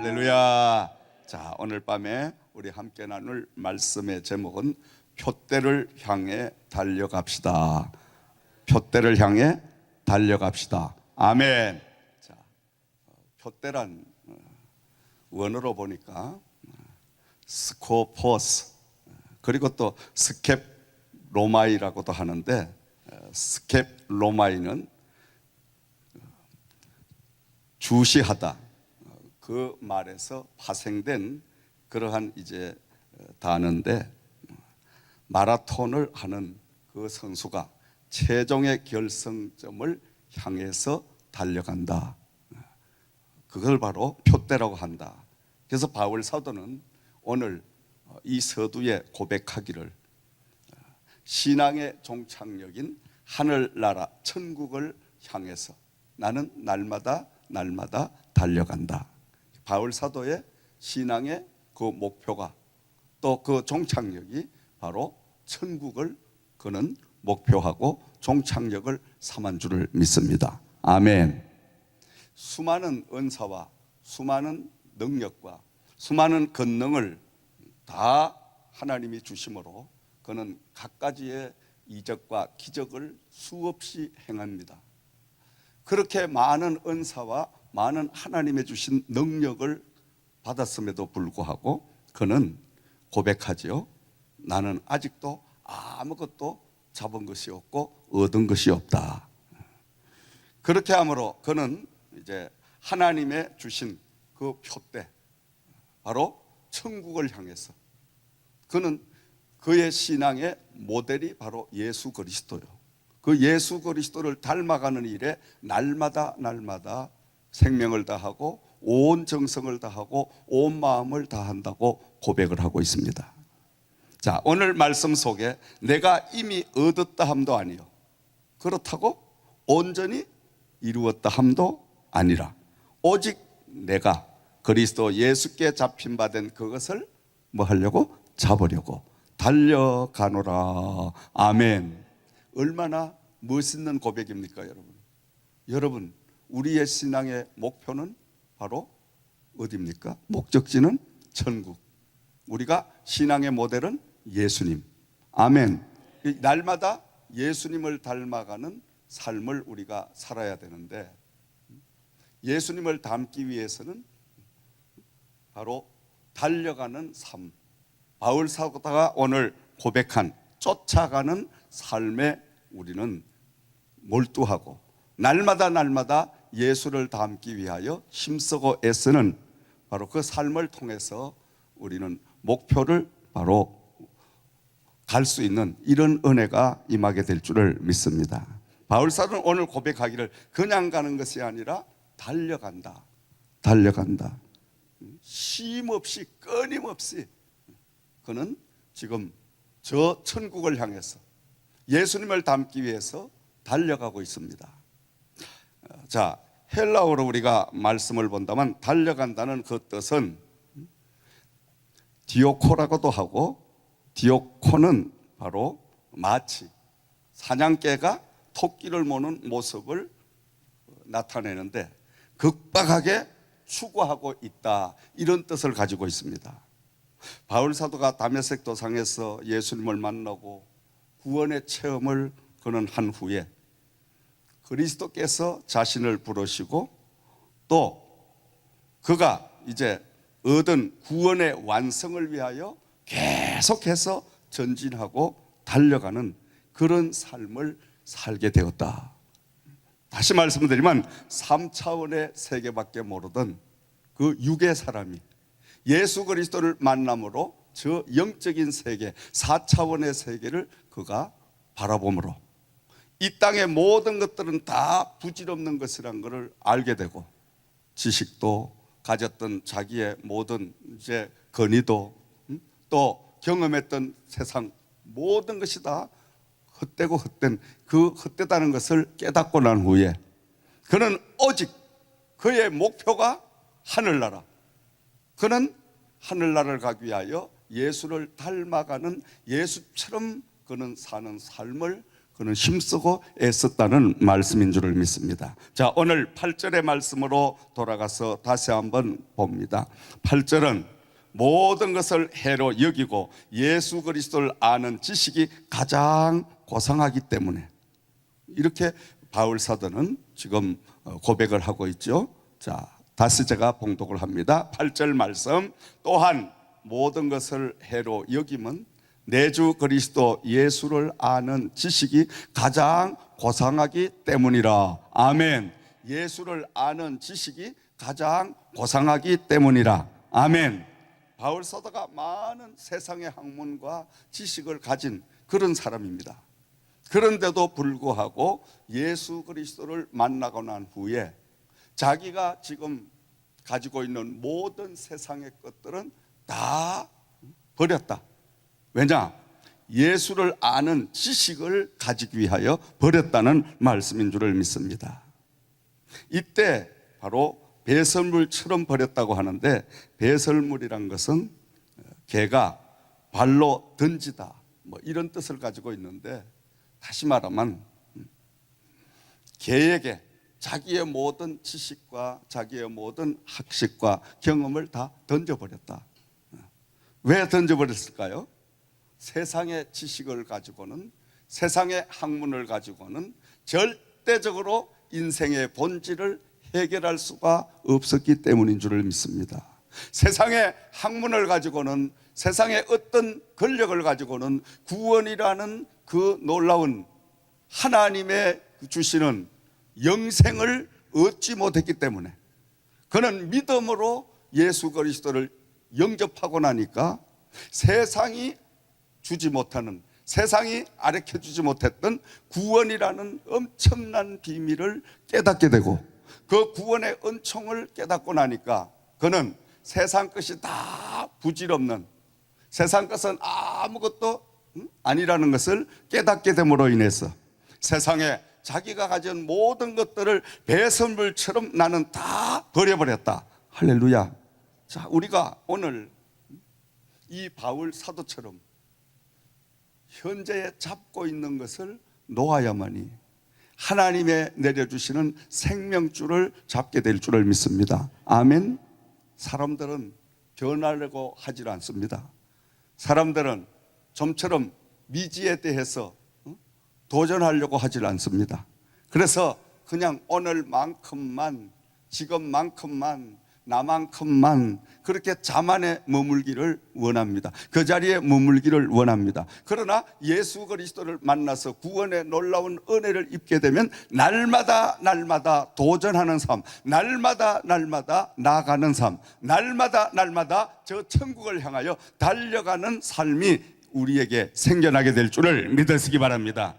할렐루야. 자, 오늘 밤에 우리 함께 나눌 말씀의 제목은 표대를 향해 달려갑시다. 표대를 향해 달려갑시다. 아멘. 자, 표대란 원어로 보니까 스코포스, 그리고 또 스캡 로마이라고도 하는데, 스캡 로마이는 주시하다, 그 말에서 파생된 그러한 이제 단어인데, 마라톤을 하는 그 선수가 최종의 결승점을 향해서 달려간다. 그걸 바로 표대라고 한다. 그래서 바울 사도는 오늘 이 서두에 고백하기를, 신앙의 종착역인 하늘나라 천국을 향해서 나는 날마다 달려간다. 바울 사도의 신앙의 그 목표가, 또 그 종착역이 바로 천국을 그는 목표하고 종착역을 삼은 줄을 믿습니다. 아멘. 수많은 은사와 수많은 능력과 수많은 권능을 다 하나님이 주심으로 그는 갖가지의 이적과 기적을 수없이 행합니다. 그렇게 많은 은사와 많은 하나님의 주신 능력을 받았음에도 불구하고 그는 고백하지요. 나는 아직도 아무것도 잡은 것이 없고 얻은 것이 없다. 그렇게 함으로 그는 이제 하나님의 주신 그 표대, 바로 천국을 향해서, 그는 그의 신앙의 모델이 바로 예수 그리스도요. 그 예수 그리스도를 닮아가는 일에 날마다 생명을 다하고 온 정성을 다하고 온 마음을 다한다고 고백을 하고 있습니다. 자, 오늘 말씀 속에 내가 이미 얻었다 함도 아니요, 그렇다고 온전히 이루었다 함도 아니라 오직 내가 그리스도 예수께 잡힌 바 된 그것을 뭐 하려고? 잡으려고 달려가노라. 아멘. 얼마나 멋있는 고백입니까, 여러분? 여러분, 우리의 신앙의 목표는 바로 어디입니까? 목적지는 천국. 우리가 신앙의 모델은 예수님. 아멘. 날마다 예수님을 닮아가는 삶을 우리가 살아야 되는데, 예수님을 닮기 위해서는 바로 달려가는 삶, 바울 사도가 오늘 고백한 쫓아가는 삶에 우리는 몰두하고 날마다 예수를 닮기 위하여 힘쓰고 애쓰는 바로 그 삶을 통해서 우리는 목표를 바로 갈 수 있는 이런 은혜가 임하게 될 줄을 믿습니다. 바울 사도는 오늘 고백하기를 그냥 가는 것이 아니라 달려간다. 쉼없이 끊임없이 그는 지금 저 천국을 향해서 예수님을 닮기 위해서 달려가고 있습니다. 자, 헬라어로 우리가 말씀을 본다면 달려간다는 그 뜻은 디오코라고도 하고, 디오코는 바로 마치 사냥개가 토끼를 모는 모습을 나타내는데 극박하게 추구하고 있다, 이런 뜻을 가지고 있습니다. 바울 사도가 다메섹 도상에서 예수님을 만나고 구원의 체험을 그는 한 후에 그리스도께서 자신을 부르시고 또 그가 이제 얻은 구원의 완성을 위하여 계속해서 전진하고 달려가는 그런 삶을 살게 되었다. 다시 말씀드리면 3차원의 세계밖에 모르던 그 육의 사람이 예수 그리스도를 만남으로 저 영적인 세계, 4차원의 세계를 그가 바라봄으로 이 땅의 모든 것들은 다 부질없는 것이란 것을 알게 되고, 지식도 가졌던 자기의 모든 이제 권위도 또 경험했던 세상 모든 것이 다 헛되고 헛된 그 헛되다는 것을 깨닫고 난 후에 그는 오직 그의 목표가 하늘나라, 그는 하늘나라를 가기 위하여 예수를 닮아가는 예수처럼 그는 사는 삶을 그는 힘쓰고 애썼다는 말씀인 줄을 믿습니다. 자, 오늘 8절의 말씀으로 돌아가서 다시 한번 봅니다. 8절은 모든 것을 해로 여기고 예수 그리스도를 아는 지식이 가장 고상하기 때문에, 이렇게 바울 사도는 지금 고백을 하고 있죠. 자, 다시 제가 봉독을 합니다. 8절 말씀, 또한 모든 것을 해로 여김은 내 주 그리스도 예수를 아는 지식이 가장 고상하기 때문이라. 아멘. 예수를 아는 지식이 가장 고상하기 때문이라. 아멘. 바울 사도가 많은 세상의 학문과 지식을 가진 그런 사람입니다. 그런데도 불구하고 예수 그리스도를 만나고 난 후에 자기가 지금 가지고 있는 모든 세상의 것들은 다 버렸다. 왜냐? 예수를 아는 지식을 가지기 위하여 버렸다는 말씀인 줄을 믿습니다. 이때 바로 배설물처럼 버렸다고 하는데, 배설물이란 것은 개가 발로 던지다, 뭐 이런 뜻을 가지고 있는데, 다시 말하면 개에게 자기의 모든 지식과 자기의 모든 학식과 경험을 다 던져버렸다. 왜 던져버렸을까요? 세상의 지식을 가지고는, 세상의 학문을 가지고는 절대적으로 인생의 본질을 해결할 수가 없었기 때문인 줄을 믿습니다. 세상의 학문을 가지고는, 세상의 어떤 권력을 가지고는 구원이라는 그 놀라운 하나님의 주시는 영생을 얻지 못했기 때문에, 그는 믿음으로 예수 그리스도를 영접하고 나니까 세상이 주지 못하는, 세상이 가르쳐 주지 못했던 구원이라는 엄청난 비밀을 깨닫게 되고, 그 구원의 은총을 깨닫고 나니까 그는 세상 것이 다 부질없는, 세상 것은 아무것도 아니라는 것을 깨닫게 됨으로 인해서 세상에 자기가 가진 모든 것들을 배설물처럼 나는 다 버려버렸다. 할렐루야. 자, 우리가 오늘 이 바울 사도처럼 현재에 잡고 있는 것을 놓아야만이 하나님의 내려주시는 생명줄을 잡게 될 줄을 믿습니다. 아멘. 사람들은 변하려고 하질 않습니다. 사람들은 좀처럼 미지에 대해서 도전하려고 하질 않습니다. 그래서 그냥 오늘만큼만, 지금만큼만, 나만큼만 그렇게 자만에 머물기를 원합니다. 그 자리에 머물기를 원합니다. 그러나 예수 그리스도를 만나서 구원의 놀라운 은혜를 입게 되면 날마다 날마다 도전하는 삶, 날마다 날마다 나아가는 삶, 날마다 날마다 저 천국을 향하여 달려가는 삶이 우리에게 생겨나게 될 줄을 믿으시기 바랍니다.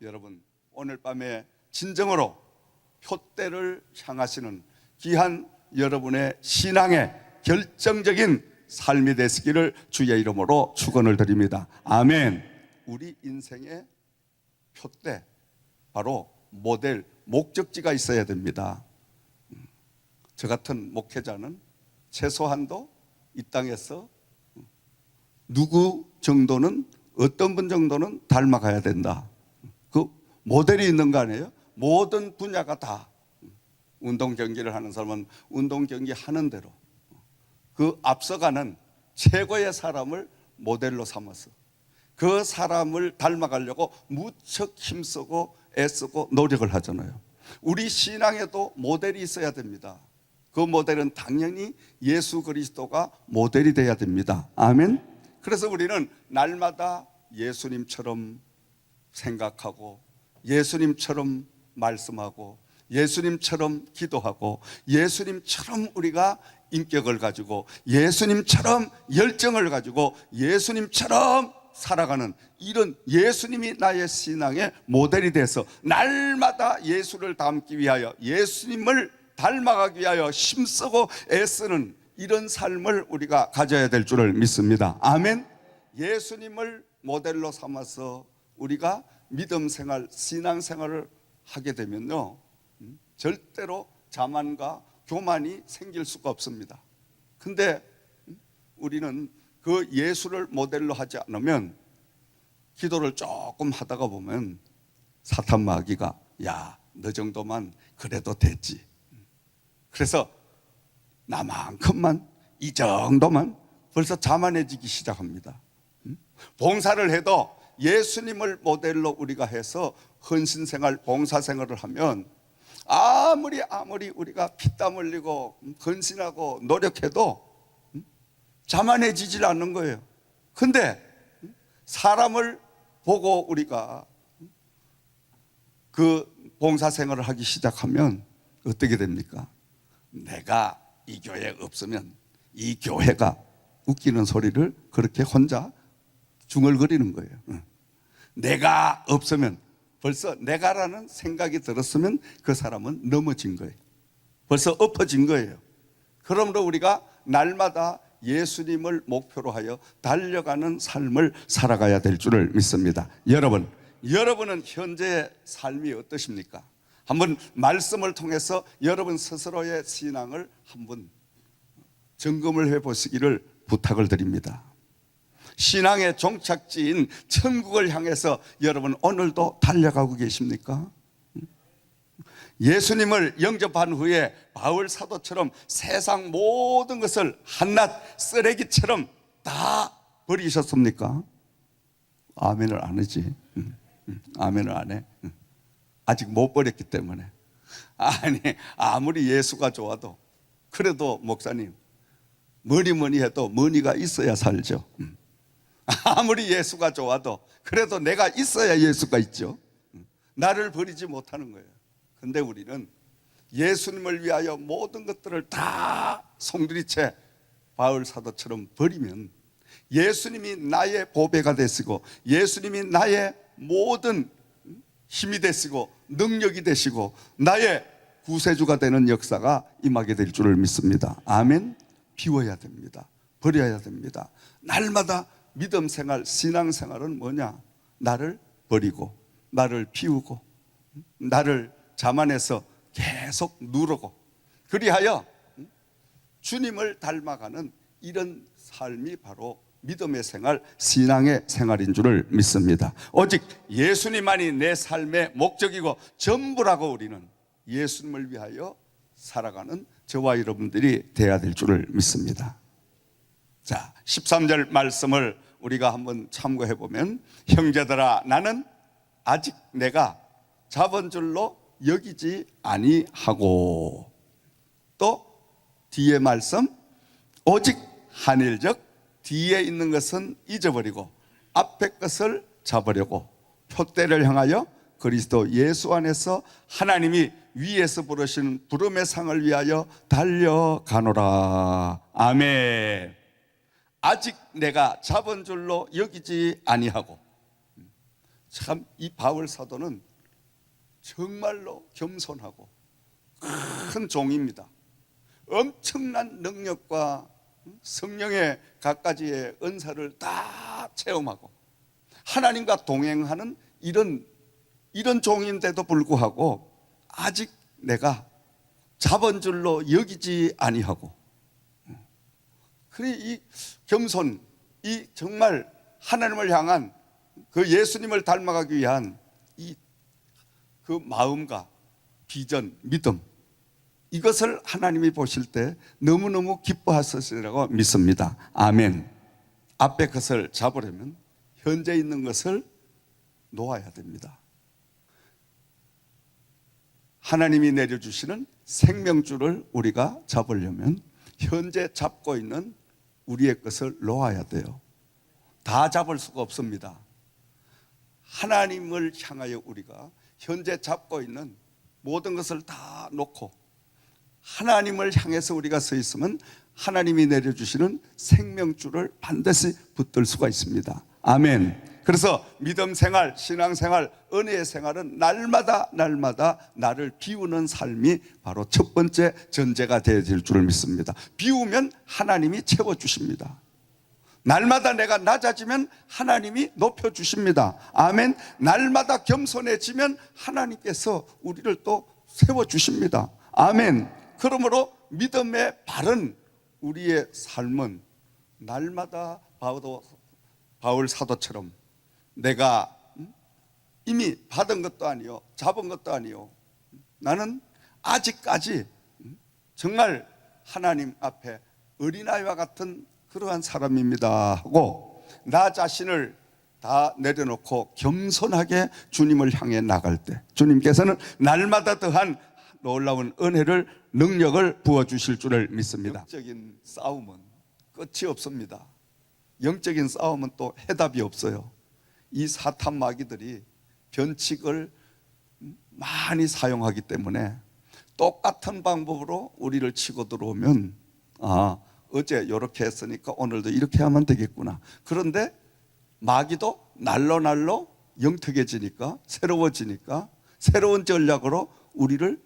여러분, 오늘 밤에 진정으로 표대를 향하시는 귀한 여러분의 신앙의 결정적인 삶이 되시기를 주의 이름으로 축원을 드립니다. 아멘. 우리 인생의 표대, 바로 모델, 목적지가 있어야 됩니다. 저 같은 목회자는 최소한도 이 땅에서 누구 정도는, 어떤 분 정도는 닮아가야 된다. 그 모델이 있는 거 아니에요? 모든 분야가 다, 운동 경기를 하는 사람은 운동 경기 하는 대로 그 앞서가는 최고의 사람을 모델로 삼아서 그 사람을 닮아가려고 무척 힘쓰고 애쓰고 노력을 하잖아요. 우리 신앙에도 모델이 있어야 됩니다. 그 모델은 당연히 예수 그리스도가 모델이 돼야 됩니다. 아멘. 그래서 우리는 날마다 예수님처럼 생각하고, 예수님처럼 말씀하고, 예수님처럼 기도하고, 예수님처럼 우리가 인격을 가지고, 예수님처럼 열정을 가지고, 예수님처럼 살아가는, 이런 예수님이 나의 신앙의 모델이 돼서 날마다 예수를 닮기 위하여, 예수님을 닮아가기 위하여 힘쓰고 애쓰는 이런 삶을 우리가 가져야 될 줄을 믿습니다. 아멘. 예수님을 모델로 삼아서 우리가 믿음 생활, 신앙 생활을 하게 되면요, 절대로 자만과 교만이 생길 수가 없습니다. 근데 우리는 그 예수를 모델로 하지 않으면, 기도를 조금 하다가 보면 사탄 마귀가 야, 너 정도만 그래도 됐지. 그래서 나만큼만, 이 정도만 벌써 자만해지기 시작합니다. 봉사를 해도 예수님을 모델로 우리가 해서 헌신생활, 봉사생활을 하면 아무리 우리가 피땀 흘리고 헌신하고 노력해도 자만해지질 않는 거예요. 근데 사람을 보고 우리가 그 봉사생활을 하기 시작하면 어떻게 됩니까? 내가 이 교회에 없으면 이 교회가 웃기는 소리를 그렇게 혼자 중얼거리는 거예요. 내가 없으면, 벌써 내가라는 생각이 들었으면 그 사람은 넘어진 거예요. 벌써 엎어진 거예요. 그러므로 우리가 날마다 예수님을 목표로 하여 달려가는 삶을 살아가야 될 줄을 믿습니다. 여러분은 현재의 삶이 어떠십니까? 한번 말씀을 통해서 여러분 스스로의 신앙을 한번 점검을 해보시기를 부탁을 드립니다. 신앙의 종착지인 천국을 향해서 여러분 오늘도 달려가고 계십니까? 예수님을 영접한 후에 바울 사도처럼 세상 모든 것을 한낱 쓰레기처럼 다 버리셨습니까? 아멘을 안 하지. 아멘을 안 해. 아직 못 버렸기 때문에. 아니, 아무리 예수가 좋아도, 그래도 목사님, 뭐니 해도 머니가 있어야 살죠. 아무리 예수가 좋아도 그래도 내가 있어야 예수가 있죠. 나를 버리지 못하는 거예요. 근데 우리는 예수님을 위하여 모든 것들을 다 송두리째 바울 사도처럼 버리면 예수님이 나의 보배가 되시고 예수님이 나의 모든 힘이 되시고 능력이 되시고 나의 구세주가 되는 역사가 임하게 될 줄을 믿습니다. 아멘. 비워야 됩니다. 버려야 됩니다. 날마다 믿음 생활, 신앙 생활은 뭐냐? 나를 버리고 나를 비우고 나를 자만해서 계속 누르고, 그리하여 주님을 닮아가는 이런 삶이 바로 믿음의 생활, 신앙의 생활인 줄을 믿습니다. 오직 예수님만이 내 삶의 목적이고 전부라고 우리는 예수님을 위하여 살아가는 저와 여러분들이 되어야 될 줄을 믿습니다. 자, 13절 말씀을 우리가 한번 참고해 보면, 형제들아 나는 아직 내가 잡은 줄로 여기지 아니하고, 또 뒤에 말씀, 오직 한일적 뒤에 있는 것은 잊어버리고 앞에 것을 잡으려고 표대를 향하여 그리스도 예수 안에서 하나님이 위에서 부르신 부름의 상을 위하여 달려가노라. 아멘. 아직 내가 잡은 줄로 여기지 아니하고. 참 이 바울 사도는 정말로 겸손하고 큰 종입니다. 엄청난 능력과 성령의 갖가지의 은사를 다 체험하고 하나님과 동행하는 이런 종인데도 불구하고 아직 내가 잡은 줄로 여기지 아니하고, 그래 이 겸손, 이 정말 하나님을 향한 그 예수님을 닮아가기 위한 이 그 마음과 비전, 믿음, 이것을 하나님이 보실 때 너무너무 기뻐하셨으리라고 믿습니다. 아멘. 앞에 것을 잡으려면 현재 있는 것을 놓아야 됩니다. 하나님이 내려주시는 생명줄을 우리가 잡으려면 현재 잡고 있는 우리의 것을 놓아야 돼요. 다 잡을 수가 없습니다. 하나님을 향하여 우리가 현재 잡고 있는 모든 것을 다 놓고 하나님을 향해서 우리가 서 있으면 하나님이 내려주시는 생명줄을 반드시 붙들 수가 있습니다. 아멘. 그래서 믿음 생활, 신앙 생활, 은혜의 생활은 날마다 나를 비우는 삶이 바로 첫 번째 전제가 되어야 될 줄을 믿습니다. 비우면 하나님이 채워주십니다. 날마다 내가 낮아지면 하나님이 높여주십니다. 아멘. 날마다 겸손해지면 하나님께서 우리를 또 세워주십니다. 아멘. 그러므로 믿음의 바른 우리의 삶은 날마다 바울 사도처럼 내가 이미 받은 것도 아니요, 잡은 것도 아니요. 나는 아직까지 정말 하나님 앞에 어린아이와 같은 그러한 사람입니다 하고 나 자신을 다 내려놓고 겸손하게 주님을 향해 나갈 때 주님께서는 날마다 더한 놀라운 은혜를, 능력을 부어주실 줄을 믿습니다. 영적인 싸움은 끝이 없습니다. 영적인 싸움은 또 해답이 없어요. 이 사탄 마귀들이 변칙을 많이 사용하기 때문에 똑같은 방법으로 우리를 치고 들어오면 어제 이렇게 했으니까 오늘도 이렇게 하면 되겠구나. 그런데 마귀도 날로 영특해지니까, 새로워지니까 새로운 전략으로 우리를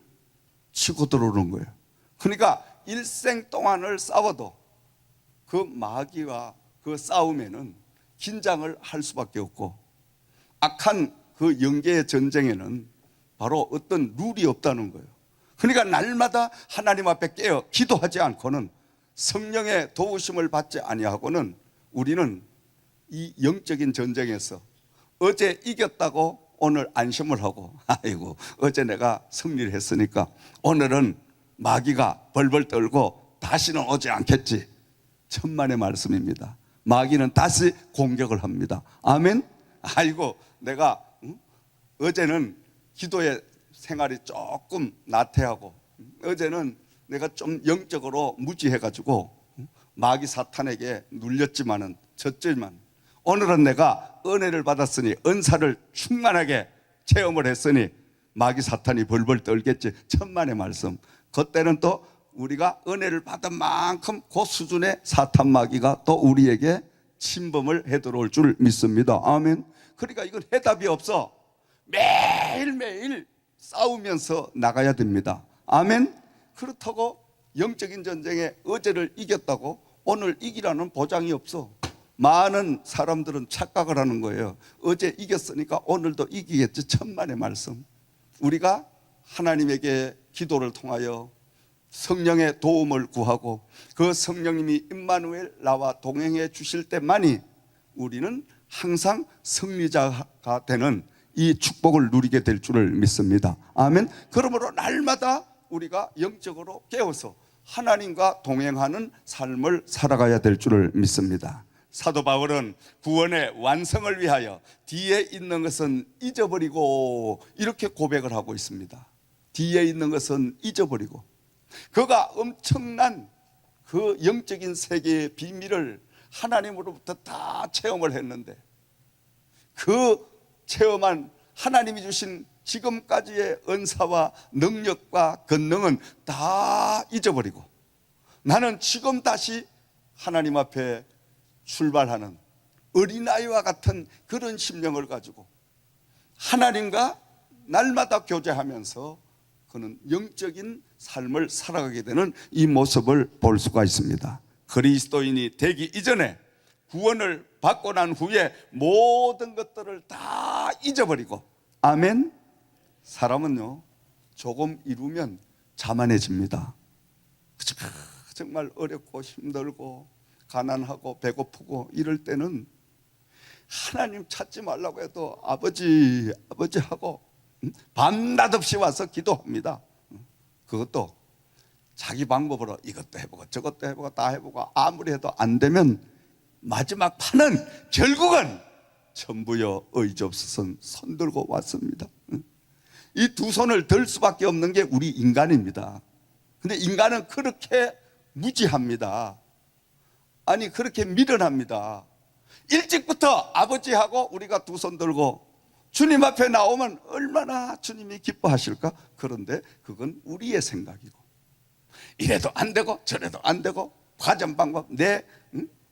치고 들어오는 거예요. 그러니까 일생 동안을 싸워도 그 마귀와 그 싸움에는 긴장을 할 수밖에 없고, 악한 그 영계의 전쟁에는 바로 어떤 룰이 없다는 거예요. 그러니까 날마다 하나님 앞에 깨어 기도하지 않고는, 성령의 도우심을 받지 아니하고는 우리는 이 영적인 전쟁에서 어제 이겼다고 오늘 안심을 하고, 아이고 어제 내가 승리를 했으니까 오늘은 마귀가 벌벌 떨고 다시는 오지 않겠지. 천만의 말씀입니다. 마귀는 다시 공격을 합니다. 아멘. 아이고 내가 어제는 기도의 생활이 조금 나태하고, 어제는 내가 좀 영적으로 무지해가지고 마귀 사탄에게 눌렸지만은 졌지만, 오늘은 내가 은혜를 받았으니, 은사를 충만하게 체험을 했으니 마귀 사탄이 벌벌 떨겠지. 천만의 말씀. 그때는 또 우리가 은혜를 받은 만큼 그 수준의 사탄 마귀가 또 우리에게 침범을 해 들어올 줄 믿습니다. 아멘. 그러니까 이건 해답이 없어. 매일매일 싸우면서 나가야 됩니다. 아멘. 그렇다고 영적인 전쟁에 어제를 이겼다고 오늘 이기라는 보장이 없어. 많은 사람들은 착각을 하는 거예요. 어제 이겼으니까 오늘도 이기겠지. 천만의 말씀. 우리가 하나님에게 기도를 통하여 성령의 도움을 구하고 그 성령님이 임마누엘 나와 동행해 주실 때만이 우리는 항상 승리자가 되는 이 축복을 누리게 될 줄을 믿습니다. 아멘. 그러므로 날마다 우리가 영적으로 깨어서 하나님과 동행하는 삶을 살아가야 될 줄을 믿습니다. 사도 바울은 구원의 완성을 위하여 뒤에 있는 것은 잊어버리고 이렇게 고백을 하고 있습니다. 뒤에 있는 것은 잊어버리고, 그가 엄청난 그 영적인 세계의 비밀을 하나님으로부터 다 체험을 했는데, 그 체험한 하나님이 주신 지금까지의 은사와 능력과 권능은 다 잊어버리고, 나는 지금 다시 하나님 앞에 출발하는 어린아이와 같은 그런 심령을 가지고 하나님과 날마다 교제하면서 그는 영적인 삶을 살아가게 되는 이 모습을 볼 수가 있습니다. 그리스도인이 되기 이전에, 구원을 받고 난 후에 모든 것들을 다 잊어버리고, 아멘. 사람은요 조금 이루면 자만해집니다. 정말 어렵고 힘들고 가난하고 배고프고 이럴 때는 하나님 찾지 말라고 해도 아버지 하고 밤낮 없이 와서 기도합니다. 그것도 자기 방법으로 이것도 해보고 저것도 해보고 다 해보고 아무리 해도 안 되면 마지막 판은 결국은 전부여 의지없어서 손 들고 왔습니다. 이 두 손을 들 수밖에 없는 게 우리 인간입니다. 근데 인간은 그렇게 무지합니다. 아니 그렇게 미련합니다. 일찍부터 아버지하고 우리가 두 손 들고 주님 앞에 나오면 얼마나 주님이 기뻐하실까? 그런데 그건 우리의 생각이고, 이래도 안 되고 저래도 안 되고 가전 방법 내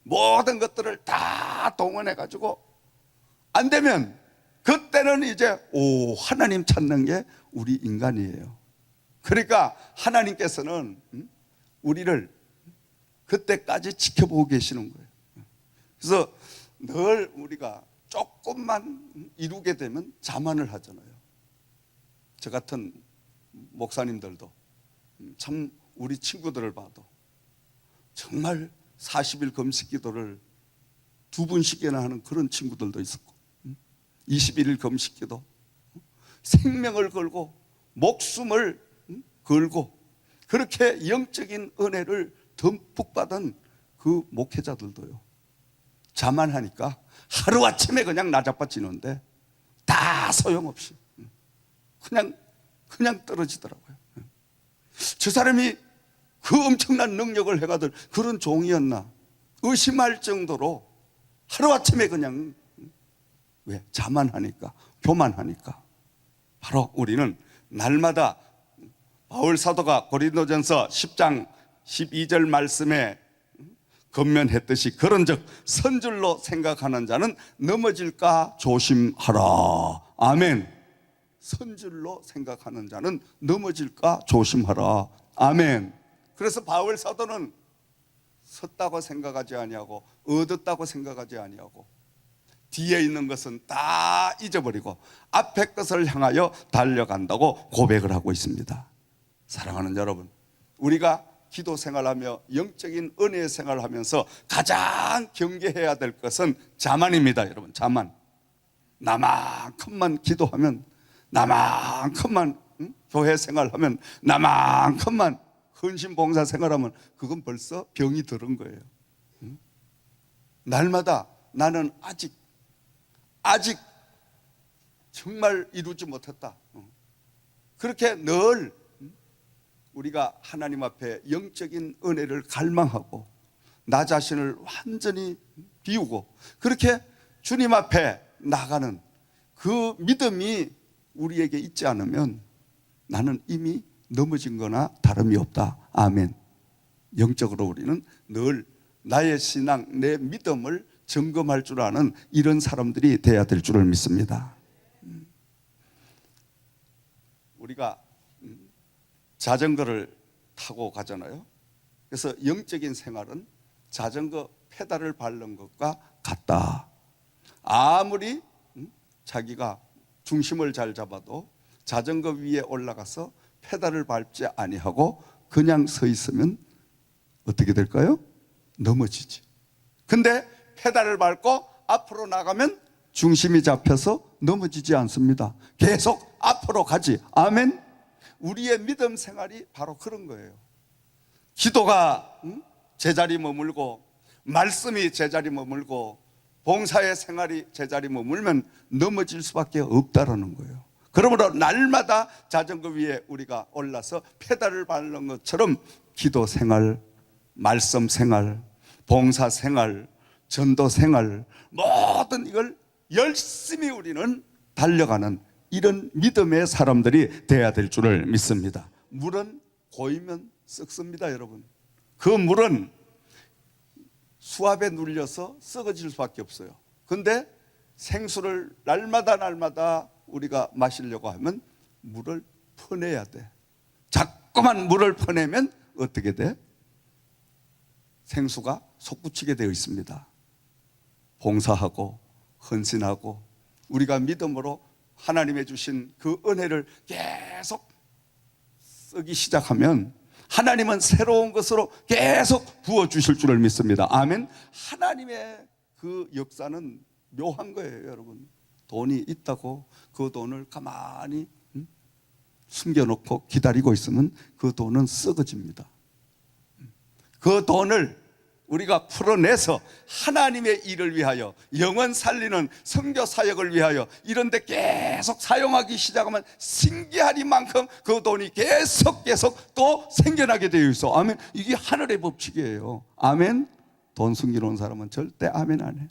모든 것들을 다 동원해 가지고 안 되면 그때는 이제 하나님 찾는 게 우리 인간이에요. 그러니까 하나님께서는 우리를 그때까지 지켜보고 계시는 거예요. 그래서 늘 우리가 조금만 이루게 되면 자만을 하잖아요. 저 같은 목사님들도 참 우리 친구들을 봐도 정말 40일 금식 기도를 2분씩이나 하는 그런 친구들도 있었고, 21일 금식 기도, 생명을 걸고 목숨을 걸고 그렇게 영적인 은혜를 듬뿍 받은 그 목회자들도요, 자만하니까 하루아침에 그냥 나자빠지는데 다 소용없이 그냥 떨어지더라고요. 저 사람이 그 엄청난 능력을 해가들 그런 종이었나 의심할 정도로 하루아침에 그냥, 왜? 자만하니까, 교만하니까. 바로 우리는 날마다 바울 사도가 고린도전서 10장 12절 말씀에 건면했듯이 그런즉 선줄로 생각하는 자는 넘어질까 조심하라. 아멘. 선줄로 생각하는 자는 넘어질까 조심하라. 아멘. 그래서 바울 사도는 섰다고 생각하지 아니하고 얻었다고 생각하지 아니하고 뒤에 있는 것은 다 잊어버리고 앞에 것을 향하여 달려간다고 고백을 하고 있습니다. 사랑하는 여러분, 우리가 기도 생활하며 영적인 은혜의 생활을 하면서 가장 경계해야 될 것은 자만입니다. 여러분, 자만. 나만큼만 기도하면, 나만큼만 교회 생활하면, 나만큼만 헌신 봉사 생활하면 그건 벌써 병이 들은 거예요. 날마다 나는 아직 정말 이루지 못했다. 그렇게 늘 우리가 하나님 앞에 영적인 은혜를 갈망하고 나 자신을 완전히 비우고 그렇게 주님 앞에 나가는 그 믿음이 우리에게 있지 않으면 나는 이미 넘어진 거나 다름이 없다. 아멘. 영적으로 우리는 늘 나의 신앙, 내 믿음을 점검할 줄 아는 이런 사람들이 돼야 될 줄을 믿습니다. 우리가 자전거를 타고 가잖아요. 그래서 영적인 생활은 자전거 페달을 밟는 것과 같다. 아무리 자기가 중심을 잘 잡아도 자전거 위에 올라가서 페달을 밟지 아니하고 그냥 서 있으면 어떻게 될까요? 넘어지지. 근데 페달을 밟고 앞으로 나가면 중심이 잡혀서 넘어지지 않습니다. 계속 앞으로 가지. 아멘. 우리의 믿음 생활이 바로 그런 거예요. 기도가 제자리 머물고 말씀이 제자리 머물고 봉사의 생활이 제자리 머물면 넘어질 수밖에 없다라는 거예요. 그러므로 날마다 자전거 위에 우리가 올라서 페달을 밟는 것처럼 기도 생활, 말씀 생활, 봉사 생활, 전도 생활, 모든 이걸 열심히 우리는 달려가는 이런 믿음의 사람들이 돼야 될 줄을 믿습니다. 물은 고이면 썩습니다, 여러분. 그 물은 수압에 눌려서 썩어질 수밖에 없어요. 근데 생수를 날마다 우리가 마시려고 하면 물을 퍼내야 돼. 자꾸만 물을 퍼내면 어떻게 돼? 생수가 솟구치게 되어 있습니다. 봉사하고 헌신하고 우리가 믿음으로 하나님의 주신 그 은혜를 계속 쓰기 시작하면 하나님은 새로운 것으로 계속 부어주실 줄을 믿습니다. 아멘. 하나님의 그 역사는 묘한 거예요, 여러분. 돈이 있다고 그 돈을 가만히 숨겨놓고 기다리고 있으면 그 돈은 썩어집니다. 그 돈을 우리가 풀어내서 하나님의 일을 위하여 영원 살리는 선교 사역을 위하여 이런 데 계속 사용하기 시작하면 신기하리만큼 그 돈이 계속 또 생겨나게 되어 있어. 아멘. 이게 하늘의 법칙이에요. 아멘. 돈 숨기놓은 사람은 절대 아멘 안 해.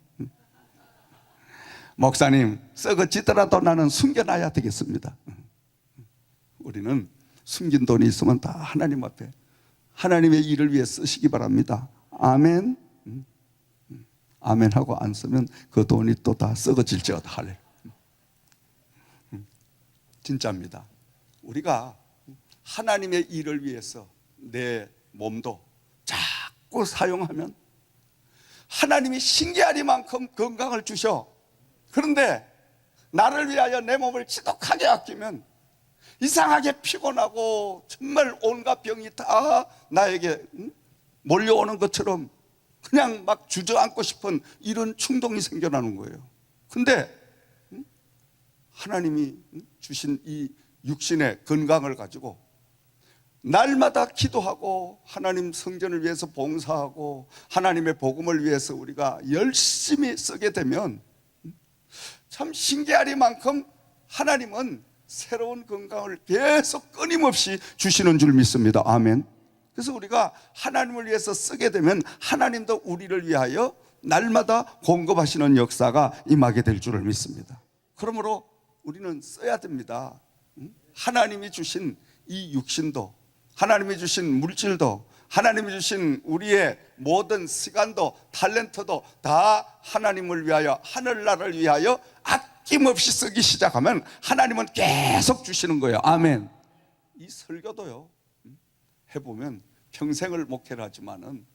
목사님, 썩어지더라도 나는 숨겨놔야 되겠습니다. 우리는 숨긴 돈이 있으면 다 하나님 앞에 하나님의 일을 위해 쓰시기 바랍니다. 아멘. 아멘 하고 안 쓰면 그 돈이 또 다 썩어질지어다 할래. 진짜입니다. 우리가 하나님의 일을 위해서 내 몸도 자꾸 사용하면 하나님이 신기하리만큼 건강을 주셔. 그런데 나를 위하여 내 몸을 지독하게 아끼면 이상하게 피곤하고 정말 온갖 병이 다 나에게 몰려오는 것처럼 그냥 막 주저앉고 싶은 이런 충동이 생겨나는 거예요. 근데 하나님이 주신 이 육신의 건강을 가지고 날마다 기도하고 하나님 성전을 위해서 봉사하고 하나님의 복음을 위해서 우리가 열심히 쓰게 되면 참 신기하리만큼 하나님은 새로운 건강을 계속 끊임없이 주시는 줄 믿습니다. 아멘. 그래서 우리가 하나님을 위해서 쓰게 되면 하나님도 우리를 위하여 날마다 공급하시는 역사가 임하게 될 줄을 믿습니다. 그러므로 우리는 써야 됩니다. 하나님이 주신 이 육신도, 하나님이 주신 물질도, 하나님이 주신 우리의 모든 시간도 탤런트도 다 하나님을 위하여, 하늘나라를 위하여 아낌없이 쓰기 시작하면 하나님은 계속 주시는 거예요. 아멘. 이 설교도요, 해보면 평생을 목회를 하지만은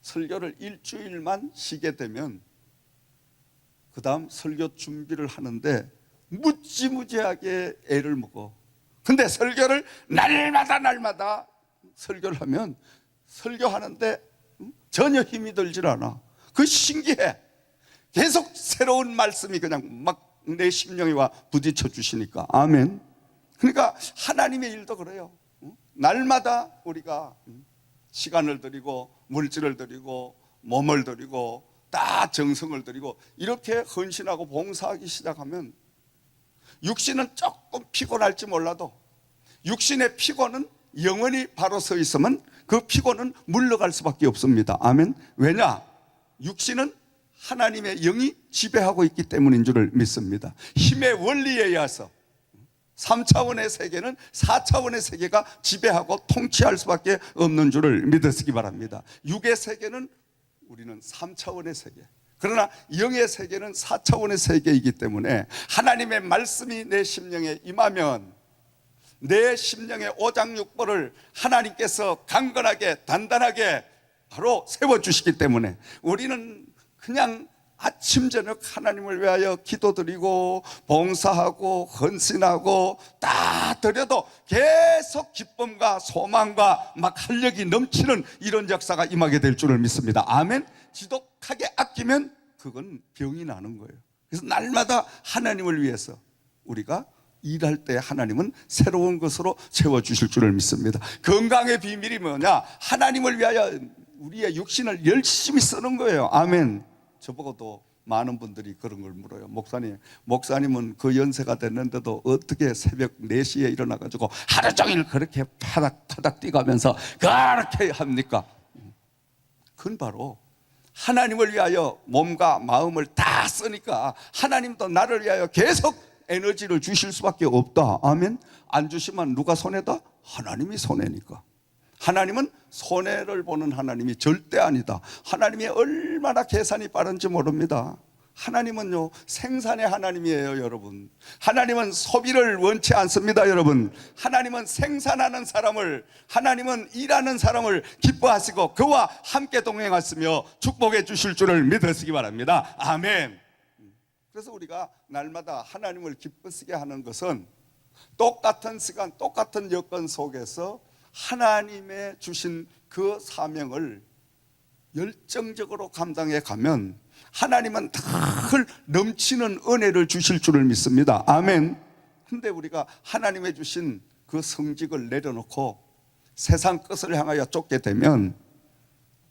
설교를 일주일만 쉬게 되면 그 다음 설교 준비를 하는데 무지무지하게 애를 먹어. 근데 설교를 날마다 설교를 하면 설교하는데 전혀 힘이 들질 않아. 그 신기해. 계속 새로운 말씀이 그냥 막 내 심령에 와 부딪혀 주시니까. 아멘. 그러니까 하나님의 일도 그래요. 날마다 우리가 시간을 드리고 물질을 드리고 몸을 드리고 다 정성을 드리고 이렇게 헌신하고 봉사하기 시작하면 육신은 조금 피곤할지 몰라도 육신의 피곤은 영원히 바로 서 있으면 그 피곤은 물러갈 수밖에 없습니다. 아멘. 왜냐? 육신은 하나님의 영이 지배하고 있기 때문인 줄을 믿습니다. 힘의 원리에 의해서 3차원의 세계는 4차원의 세계가 지배하고 통치할 수밖에 없는 줄을 믿으시기 바랍니다. 육의 세계는 우리는 3차원의 세계, 그러나 영의 세계는 4차원의 세계이기 때문에 하나님의 말씀이 내 심령에 임하면 내 심령의 오장육부를 하나님께서 강건하게 단단하게 바로 세워주시기 때문에 우리는 그냥 아침 저녁 하나님을 위하여 기도드리고 봉사하고 헌신하고 다 드려도 계속 기쁨과 소망과 막 활력이 넘치는 이런 역사가 임하게 될 줄을 믿습니다. 아멘. 지독하게 아끼면 그건 병이 나는 거예요. 그래서 날마다 하나님을 위해서 우리가 일할 때 하나님은 새로운 것으로 채워주실 줄을 믿습니다. 건강의 비밀이 뭐냐? 하나님을 위하여 우리의 육신을 열심히 쓰는 거예요. 아멘. 저보고도 많은 분들이 그런 걸 물어요. 목사님은 그 연세가 됐는데도 어떻게 새벽 4시에 일어나가지고 하루 종일 그렇게 파닥파닥 뛰가면서 그렇게 합니까? 그건 바로 하나님을 위하여 몸과 마음을 다 쓰니까 하나님도 나를 위하여 계속 에너지를 주실 수밖에 없다. 아멘. 안 주시면 누가 손해다? 하나님이 손해니까. 하나님은 손해를 보는 하나님이 절대 아니다. 하나님이 얼마나 계산이 빠른지 모릅니다. 하나님은요 생산의 하나님이에요. 여러분, 하나님은 소비를 원치 않습니다. 여러분, 하나님은 생산하는 사람을, 하나님은 일하는 사람을 기뻐하시고 그와 함께 동행하시며 축복해 주실 줄을 믿으시기 바랍니다. 아멘. 그래서 우리가 날마다 하나님을 기쁘시게 하는 것은 똑같은 시간 똑같은 여건 속에서 하나님의 주신 그 사명을 열정적으로 감당해 가면 하나님은 늘 넘치는 은혜를 주실 줄을 믿습니다. 아멘. 근데 우리가 하나님의 주신 그 성직을 내려놓고 세상 끝을 향하여 쫓게 되면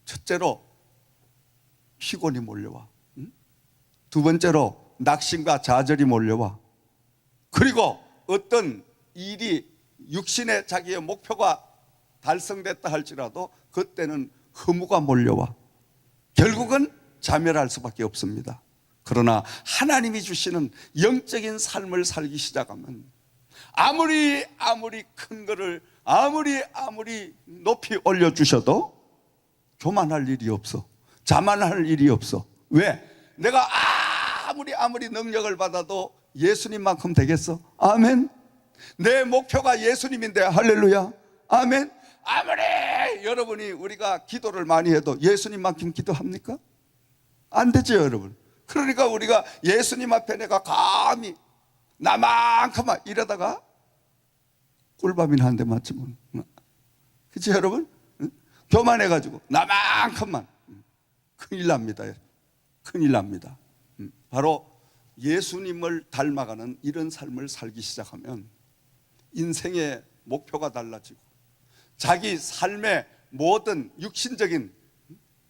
첫째로 피곤이 몰려와. 두 번째로 낙심과 좌절이 몰려와. 그리고 어떤 일이 육신의 자기의 목표가 달성됐다 할지라도 그때는 허무가 몰려와 결국은 자멸할 수밖에 없습니다. 그러나 하나님이 주시는 영적인 삶을 살기 시작하면 아무리 큰 거를 아무리 높이 올려주셔도 교만할 일이 없어. 자만할 일이 없어. 왜? 내가 아무리 능력을 받아도 예수님만큼 되겠어? 아멘. 내 목표가 예수님인데 할렐루야. 아멘. 아무리 여러분이 우리가 기도를 많이 해도 예수님만큼 기도합니까? 안 되죠, 여러분. 그러니까 우리가 예수님 앞에 내가 감히 나만큼만 이러다가 꿀밤이나 한 대 맞으면, 그치 여러분? 교만해가지고 나만큼만 큰일 납니다. 큰일 납니다. 바로 예수님을 닮아가는 이런 삶을 살기 시작하면 인생의 목표가 달라지고 자기 삶의 모든 육신적인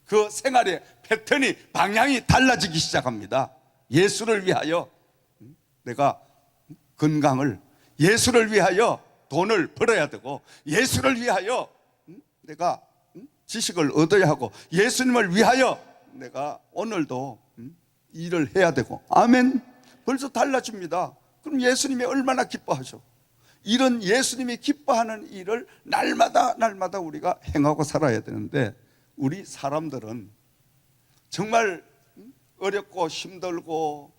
그 생활의 패턴이 방향이 달라지기 시작합니다. 예수를 위하여 내가 건강을, 예수를 위하여 돈을 벌어야 되고, 예수를 위하여 내가 지식을 얻어야 하고, 예수님을 위하여 내가 오늘도 일을 해야 되고. 아멘. 벌써 달라집니다. 그럼 예수님이 얼마나 기뻐하셔. 이런 예수님이 기뻐하는 일을 날마다 우리가 행하고 살아야 되는데, 우리 사람들은 정말 어렵고 힘들고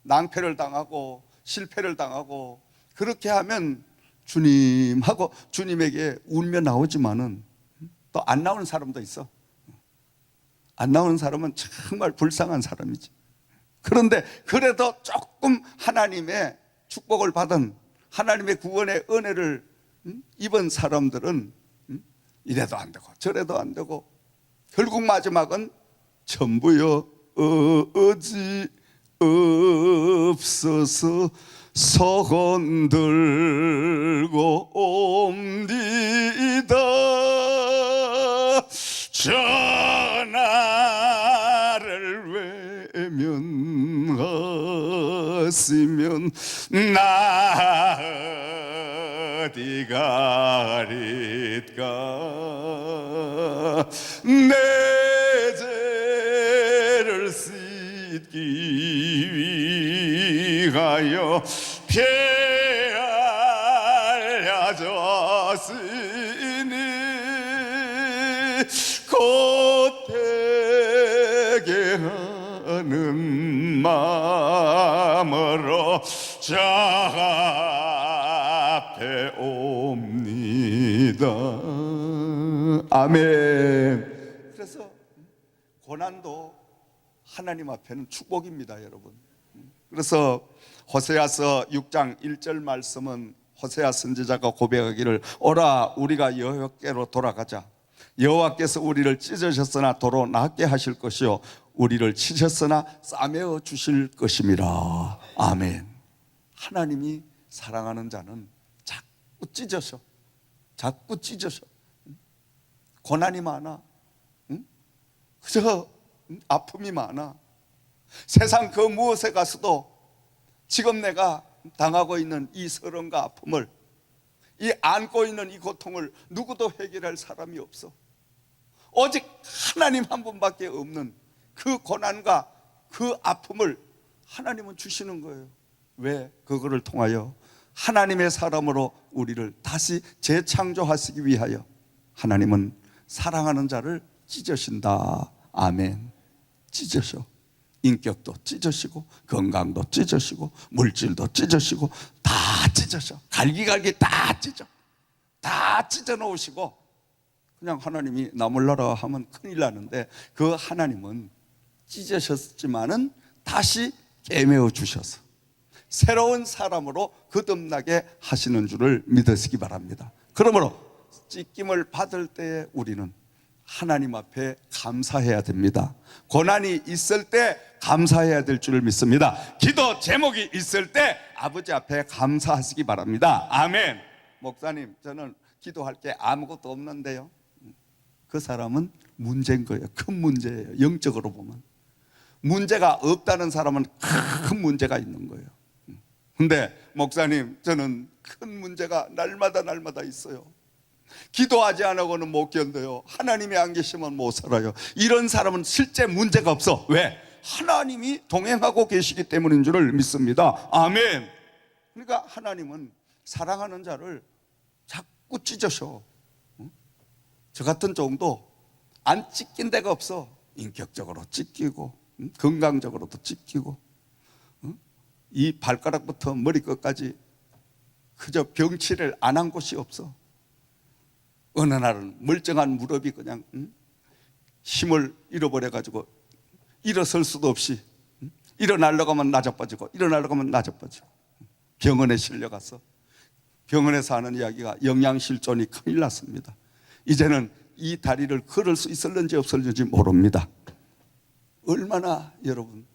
낭패를 당하고 실패를 당하고 그렇게 하면 주님하고 주님에게 울며 나오지만은 또 안 나오는 사람도 있어. 안 나오는 사람은 정말 불쌍한 사람이지. 그런데 그래도 조금 하나님의 축복을 받은, 하나님의 구원의 은혜를 입은 사람들은 이래도 안 되고 저래도 안 되고 결국 마지막은 전부여 어지 없어서 소원 들고 옵니다. 전하를 외면하시면 나 어디 가리까. 내 죄를 씻기 위하여 피 흘려줬으니 곧 회개하는 마음으로 저 앞에 옵니다. 아멘. 그래서 고난도 하나님 앞에는 축복입니다, 여러분. 그래서 호세아서 6장 1절 말씀은 호세아 선지자가 고백하기를 오라 우리가 여호와께로 돌아가자. 여호와께서 우리를 찢으셨으나 도로 낫게 하실 것이요 우리를 치셨으나 싸매어 주실 것임이라. 아멘. 하나님이 사랑하는 자는 자꾸 찢으셔. 자꾸 찢으셔. 고난이 많아. 그저 아픔이 많아. 세상 그 무엇에 가서도 지금 내가 당하고 있는 이 서름과 아픔을, 이 안고 있는 이 고통을 누구도 해결할 사람이 없어. 오직 하나님 한 분밖에 없는 그 고난과 그 아픔을 하나님은 주시는 거예요. 왜? 그거를 통하여 하나님의 사람으로 우리를 다시 재창조하시기 위하여 하나님은 사랑하는 자를 찢으신다. 아멘. 찢으셔. 인격도 찢으시고 건강도 찢으시고 물질도 찢으시고 다 찢으셔. 갈기갈기 다 찢어. 다 찢어 놓으시고 그냥 하나님이 나 몰라라 하면 큰일 나는데 그 하나님은 찢으셨지만은 다시 깨매어 주셔서 새로운 사람으로 거듭나게 하시는 줄을 믿으시기 바랍니다. 그러므로 찢김을 받을 때에 우리는 하나님 앞에 감사해야 됩니다. 고난이 있을 때 감사해야 될 줄을 믿습니다. 기도 제목이 있을 때 아버지 앞에 감사하시기 바랍니다. 아멘. 목사님, 저는 기도할 게 아무것도 없는데요. 그 사람은 문제인 거예요. 큰 문제예요. 영적으로 보면 문제가 없다는 사람은 큰 문제가 있는 거예요. 근데 목사님, 저는 큰 문제가 날마다 있어요. 기도하지 않고는 못 견뎌요. 하나님이 안 계시면 못 살아요. 이런 사람은 실제 문제가 없어. 왜? 하나님이 동행하고 계시기 때문인 줄을 믿습니다. 아멘. 그러니까 하나님은 사랑하는 자를 자꾸 찢으셔. 저 같은 정도 안 찢긴 데가 없어. 인격적으로 찢기고 건강적으로도 찢기고 이 발가락부터 머리끝까지 그저 병치를 안 한 곳이 없어. 어느 날은 멀쩡한 무릎이 그냥 힘을 잃어버려가지고 일어설 수도 없이 일어나려고 하면 나자빠지고 일어나려고 하면 나자빠지고 병원에 실려가서 병원에서 하는 이야기가 영양실존이 큰일 났습니다. 이제는 이 다리를 걸을 수 있을는지 없을는지 모릅니다. 얼마나 여러분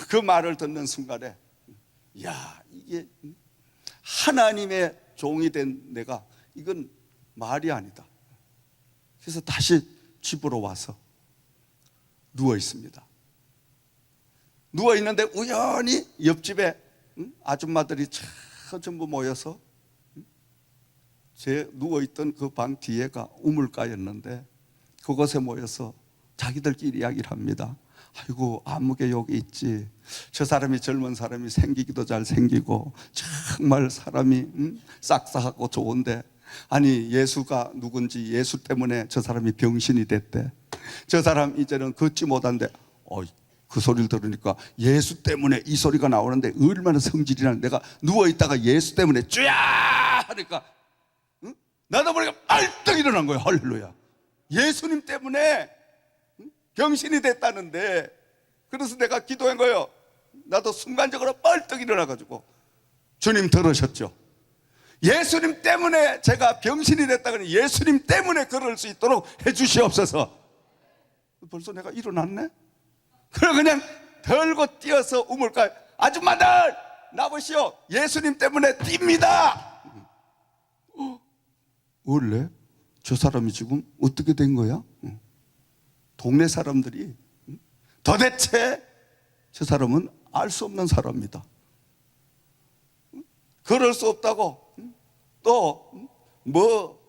그 말을 듣는 순간에 야, 이게 하나님의 종이 된 내가 이건 말이 아니다. 그래서 다시 집으로 와서 누워 있습니다. 누워 있는데 우연히 옆집에 아줌마들이 전부 모여서 제 누워 있던 그 방 뒤에가 우물가였는데 그곳에 모여서 자기들끼리 이야기를 합니다. 아이고, 아무개 여기 있지. 저 사람이, 젊은 사람이 생기기도 잘 생기고 정말 사람이 싹싹하고 좋은데, 아니 예수가 누군지 예수 때문에 저 사람이 병신이 됐대. 저 사람 이제는 걷지 못한대. 그 소리를 들으니까 예수 때문에 이 소리가 나오는데 얼마나 성질이나. 내가 누워있다가 예수 때문에 쭈야 하니까 나도 모르게 빨떡 일어난 거예요. 할렐루야. 예수님 때문에 병신이 됐다는데. 그래서 내가 기도한 거예요. 나도 순간적으로 빨떡 일어나가지고, 주님 들으셨죠? 예수님 때문에 제가 병신이 됐다고, 예수님 때문에 그럴 수 있도록 해주시옵소서. 벌써 내가 일어났네? 그래 그냥 들고 뛰어서 우물가에, 아줌마들 나보시오, 예수님 때문에 뜁니다. 원래 저 사람이 지금 어떻게 된 거야? 동네 사람들이 도대체 저 사람은 알 수 없는 사람입니다. 그럴 수 없다고, 또 뭐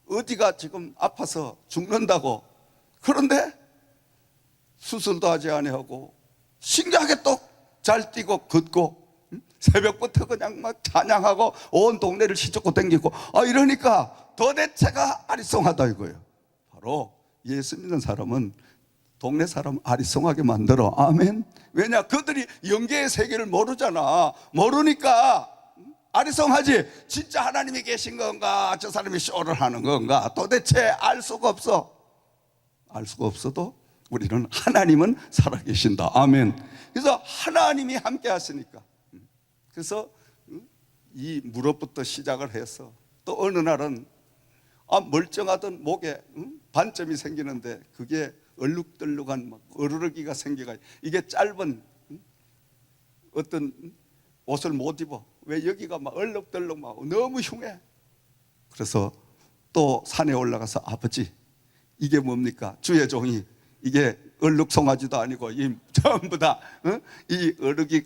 어디가 지금 아파서 죽는다고. 그런데 수술도 하지 아니하고 신기하게 또 잘 뛰고 걷고 새벽부터 그냥 막 찬양하고 온 동네를 시쫓고 댕기고, 이러니까 도대체가 아리송하다 이거예요. 바로 예수 믿는 사람은 동네 사람 아리송하게 만들어. 아멘. 왜냐, 그들이 영계의 세계를 모르잖아. 모르니까 아리송하지. 진짜 하나님이 계신 건가, 저 사람이 쇼를 하는 건가, 도대체 알 수가 없어. 알 수가 없어도 우리는 하나님은 살아계신다. 아멘. 그래서 하나님이 함께 하시니까, 그래서 이 무릎부터 시작을 해서 또 어느 날은 멀쩡하던 목에 반점이 생기는데 그게 얼룩덜룩한 어르르기가 생겨가, 이게 짧은 어떤 옷을 못 입어. 왜 여기가 막 얼룩덜룩 막 너무 흉해. 그래서 또 산에 올라가서, 아버지 이게 뭡니까? 주의 종이 이게 얼룩송아지도 아니고 이 전부 다 이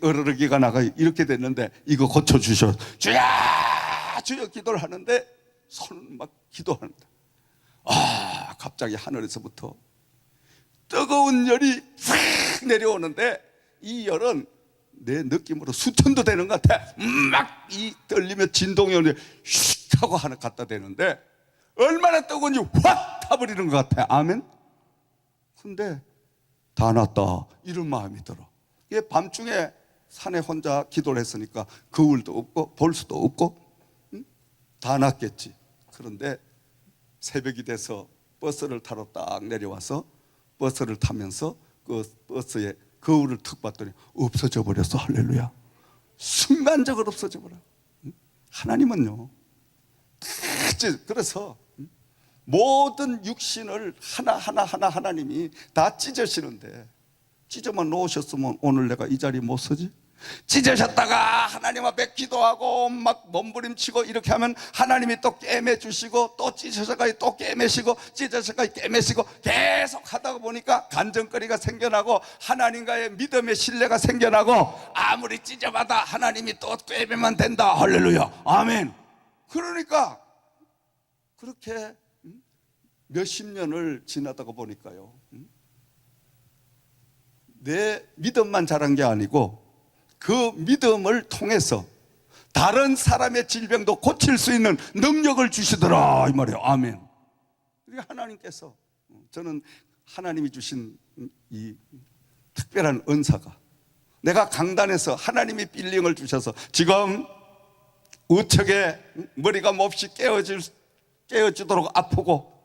어르르기가 나가 이렇게 됐는데 이거 고쳐주셔. 주야 주여 기도를 하는데 손을 막 기도하는데, 갑자기 하늘에서부터 뜨거운 열이 확 내려오는데, 이 열은 내 느낌으로 수천도 되는 것 같아. 막 이 떨리며 진동이 오는데 슉 하고 하나 갖다 대는데 얼마나 뜨거운지 확 타버리는 것 같아. 아멘. 근데 다 났다 이런 마음이 들어. 이게 밤중에 산에 혼자 기도를 했으니까 거울도 없고 볼 수도 없고 다 났겠지. 그런데 새벽이 돼서 버스를 타러 딱 내려와서 버스를 타면서 그 버스에 거울을 툭 봤더니 없어져 버렸어. 할렐루야. 순간적으로 없어져 버려. 하나님은요, 그래서 모든 육신을 하나하나 하나님이 다 찢으시는데, 찢어만 놓으셨으면 오늘 내가 이 자리에 못 서지? 찢으셨다가 하나님 앞에 기도하고 막 몸부림치고 이렇게 하면 하나님이 또 꿰매주시고, 또 찢으셔가 또 꿰매시고, 찢으셔가 꿰매시고, 계속 하다 보니까 간증거리가 생겨나고 하나님과의 믿음의 신뢰가 생겨나고, 아무리 찢어봐도 하나님이 또 꿰매면 된다. 할렐루야. 아멘. 그러니까 그렇게 몇십 년을 지나다가 보니까요, 내 믿음만 자란 게 아니고 그 믿음을 통해서 다른 사람의 질병도 고칠 수 있는 능력을 주시더라 이 말이에요. 아멘. 하나님께서, 저는 하나님이 주신 이 특별한 은사가, 내가 강단에서 하나님이 빌링을 주셔서 지금 우측에 머리가 몹시 깨어지도록 아프고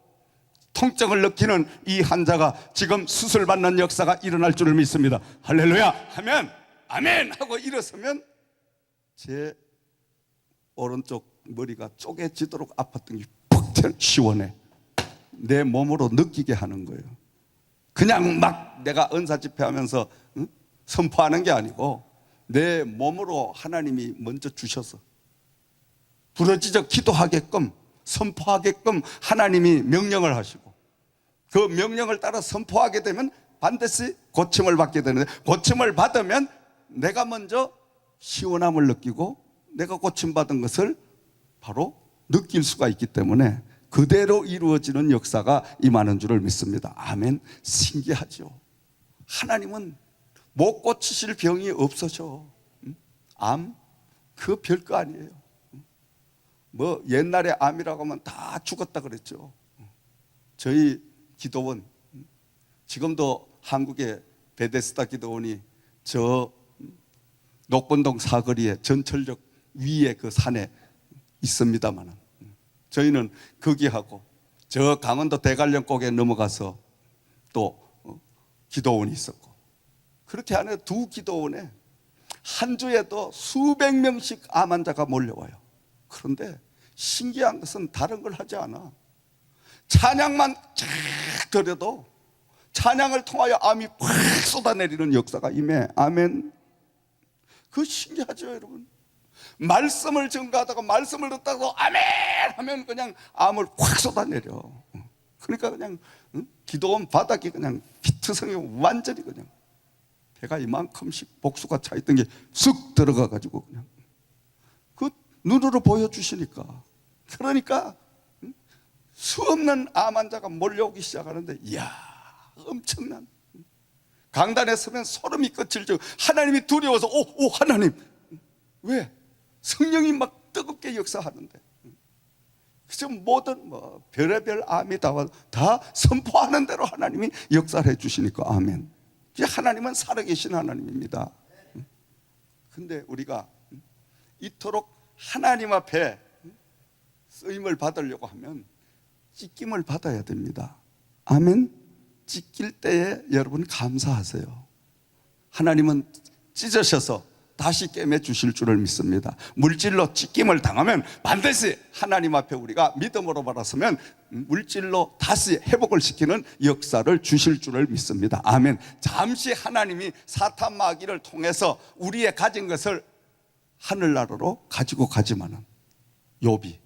통증을 느끼는 이 환자가 지금 수술받는 역사가 일어날 줄을 믿습니다. 할렐루야 하면 아멘 하고 일어서면 제 오른쪽 머리가 쪼개지도록 아팠던 게 퍽 시원해. 내 몸으로 느끼게 하는 거예요. 그냥 막 내가 은사 집회하면서 선포하는 게 아니고 내 몸으로 하나님이 먼저 주셔서 부르짖어 기도하게끔 선포하게끔 하나님이 명령을 하시고 그 명령을 따라 선포하게 되면 반드시 고침을 받게 되는데, 고침을 받으면 내가 먼저 시원함을 느끼고 내가 고침받은 것을 바로 느낄 수가 있기 때문에 그대로 이루어지는 역사가 임하는 줄을 믿습니다. 아멘. 신기하죠. 하나님은 못 고치실 병이 없어져. 암? 그거 별거 아니에요. 뭐 옛날에 암이라고 하면 다 죽었다 그랬죠. 저희 기도원, 지금도 한국의 베데스다 기도원이 저 녹본동 사거리에 전철역 위에 그 산에 있습니다만, 저희는 거기하고 저 강원도 대관령곡에 넘어가서 또 기도원이 있었고, 그렇게 하는 두 기도원에 한 주에도 수백 명씩 암 환자가 몰려와요. 그런데 신기한 것은 다른 걸 하지 않아. 찬양만 쫙 드려도 찬양을 통하여 암이 팍 쏟아내리는 역사가 임해. 아멘. 그거 신기하죠, 여러분. 말씀을 전가하다가 말씀을 듣다가 아멘 하면 그냥 암을 확 쏟아내려. 그러니까 그냥 기도원 바닥이 그냥 피트성이 완전히 그냥 배가 이만큼씩 복수가 차 있던 게 쑥 들어가 가지고 그냥 그 눈으로 보여주시니까, 그러니까 수없는 암 환자가 몰려오기 시작하는데, 이야, 엄청난, 강단에 서면 소름이 끼칠 정 하나님이 두려워서 오 하나님, 왜? 성령이 막 뜨겁게 역사하는데, 그저 모든 뭐 별의별 암이 다 선포하는 대로 하나님이 역사를 해주시니까 아멘. 하나님은 살아계신 하나님입니다. 근데 우리가 이토록 하나님 앞에 쓰임을 받으려고 하면 찢김을 받아야 됩니다. 아멘. 찢길 때에 여러분 감사하세요. 하나님은 찢으셔서 다시 꿰매 주실 줄을 믿습니다. 물질로 찢김을 당하면 반드시 하나님 앞에 우리가 믿음으로 바라서면 물질로 다시 회복을 시키는 역사를 주실 줄을 믿습니다. 아멘. 잠시 하나님이 사탄 마귀를 통해서 우리의 가진 것을 하늘나라로 가지고 가지만은, 욥이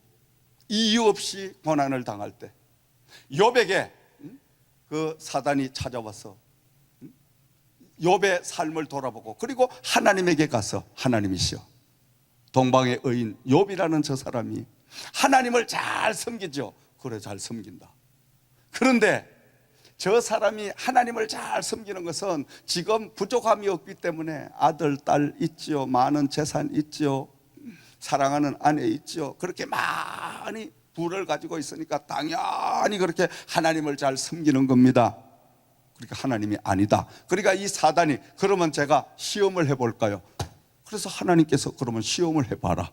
이유 없이 고난을 당할 때 욥에게 그 사단이 찾아와서 욥의 삶을 돌아보고, 그리고 하나님에게 가서 하나님이시여, 동방의 의인 욥이라는 저 사람이 하나님을 잘 섬기죠. 그래, 잘 섬긴다. 그런데 저 사람이 하나님을 잘 섬기는 것은 지금 부족함이 없기 때문에 아들, 딸 있지요, 많은 재산 있지요, 사랑하는 아내 있지요, 그렇게 많이 부를 가지고 있으니까 당연히 그렇게 하나님을 잘 섬기는 겁니다. 그러니까 하나님이 아니다. 그러니까 이 사단이, 그러면 제가 시험을 해볼까요? 그래서 하나님께서 그러면 시험을 해봐라.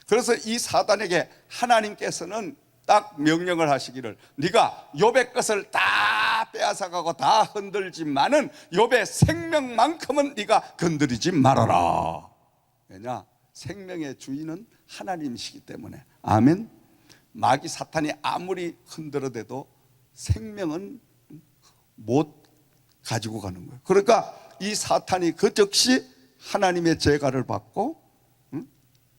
그래서 이 사단에게 하나님께서는 딱 명령을 하시기를, 네가 욥의 것을 다 빼앗아가고 다 흔들지만은 욥의 생명만큼은 네가 건드리지 말아라. 왜냐? 생명의 주인은 하나님이시기 때문에. 아멘. 마귀 사탄이 아무리 흔들어대도 생명은 못 가지고 가는 거예요. 그러니까 이 사탄이 그 즉시 하나님의 제가를 받고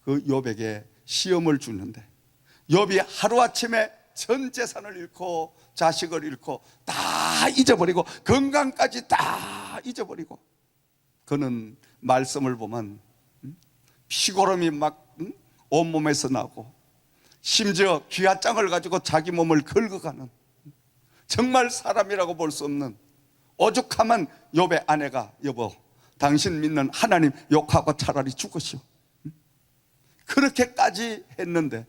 그 욥에게 시험을 주는데, 욥이 하루아침에 전 재산을 잃고 자식을 잃고 다 잊어버리고 건강까지 다 잊어버리고, 그는 말씀을 보면 피고름이 막 온몸에서 나고, 심지어 귀화장을 가지고 자기 몸을 긁어가는, 정말 사람이라고 볼 수 없는 오죽하면 욥의 아내가, 여보, 당신 믿는 하나님 욕하고 차라리 죽으시오, 그렇게까지 했는데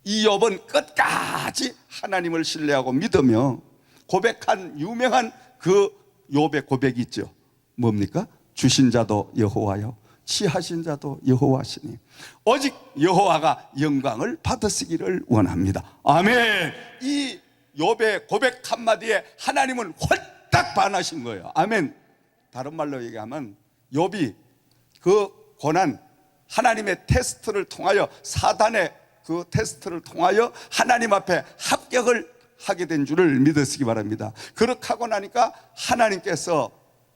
이 욥은 끝까지 하나님을 신뢰하고 믿으며 고백한 유명한 그 욥의 고백이 있죠. 뭡니까? 주신 자도 여호와요, 취하신 자도 여호와시니 오직 여호와가 영광을 받으시기를 원합니다. 아멘. 이 욥의 고백 한마디에 하나님은 홀딱 반하신 거예요. 아멘. 다른 말로 얘기하면 욥이 그 고난, 하나님의 테스트를 통하여, 사단의 그 테스트를 통하여 하나님 앞에 합격을 하게 된 줄을 믿으시기 바랍니다. 그렇게 하고 나니까 하나님께서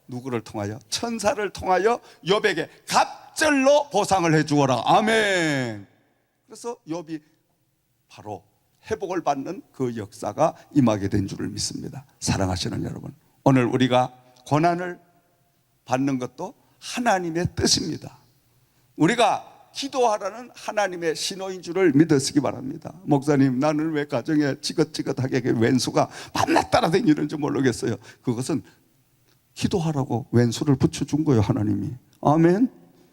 누구를 통하여? 천사를 통하여 욥에게 갑절로 보상을 해주어라. 아멘. 그래서 욥이 바로 회복을 받는 그 역사가 임하게 된 줄을 믿습니다. 사랑하시는 여러분, 오늘 우리가 고난을 받는 것도 하나님의 뜻입니다. 우리가 기도하라는 하나님의 신호인 줄을 믿으시기 바랍니다. 목사님, 나는 왜 가정에 지긋지긋하게 왼수가 밤낮 따라다니는지 모르겠어요. 그것은 기도하라고 왼수를 붙여준 거예요, 하나님이. 아멘.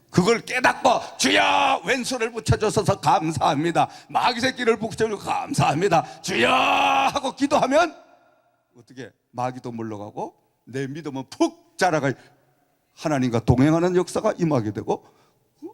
그걸 깨닫고 주여 왼수를 붙여줘서 감사합니다, 마귀 새끼를 붙여줘서 감사합니다, 주여 하고 기도하면 어떻게? 마귀도 물러가고 내 믿음은 푹 자라가 하나님과 동행하는 역사가 임하게 되고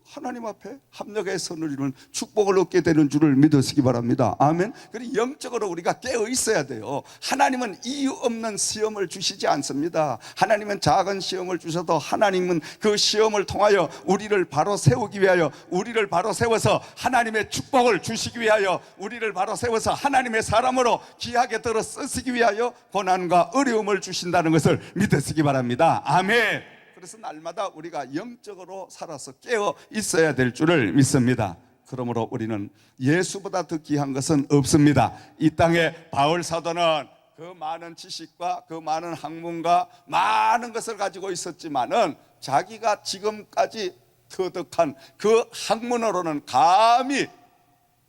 하나님 앞에 합력해서 누리는 축복을 얻게 되는 줄을 믿으시기 바랍니다. 아멘. 그리고 영적으로 우리가 깨어 있어야 돼요. 하나님은 이유 없는 시험을 주시지 않습니다. 하나님은 작은 시험을 주셔도 하나님은 그 시험을 통하여 우리를 바로 세우기 위하여, 우리를 바로 세워서 하나님의 축복을 주시기 위하여, 우리를 바로 세워서 하나님의 사람으로 귀하게 들어 쓰시기 위하여 고난과 어려움을 주신다는 것을 믿으시기 바랍니다. 아멘. 그래서 날마다 우리가 영적으로 살아서 깨어 있어야 될 줄을 믿습니다. 그러므로 우리는 예수보다 더 귀한 것은 없습니다. 이 땅에 바울 사도는 그 많은 지식과 그 많은 학문과 많은 것을 가지고 있었지만은 자기가 지금까지 터득한 그 학문으로는 감히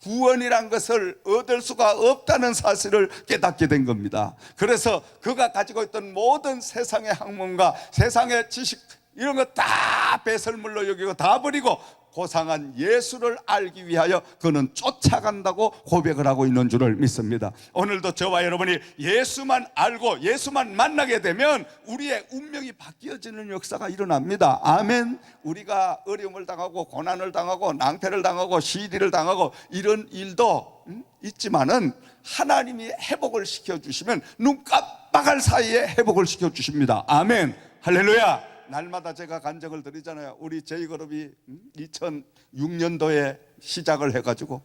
구원이란 것을 얻을 수가 없다는 사실을 깨닫게 된 겁니다. 그래서 그가 가지고 있던 모든 세상의 학문과 세상의 지식 이런 거 다 배설물로 여기고 다 버리고 고상한 예수를 알기 위하여 그는 쫓아간다고 고백을 하고 있는 줄을 믿습니다. 오늘도 저와 여러분이 예수만 알고 예수만 만나게 되면 우리의 운명이 바뀌어지는 역사가 일어납니다. 아멘. 우리가 어려움을 당하고 고난을 당하고 낭패를 당하고 시리를 당하고 이런 일도 있지만은 하나님이 회복을 시켜주시면 눈 깜빡할 사이에 회복을 시켜주십니다. 아멘. 할렐루야. 날마다 제가 간증을 드리잖아요. 우리 제이그룹이 2006년도에 시작을 해가지고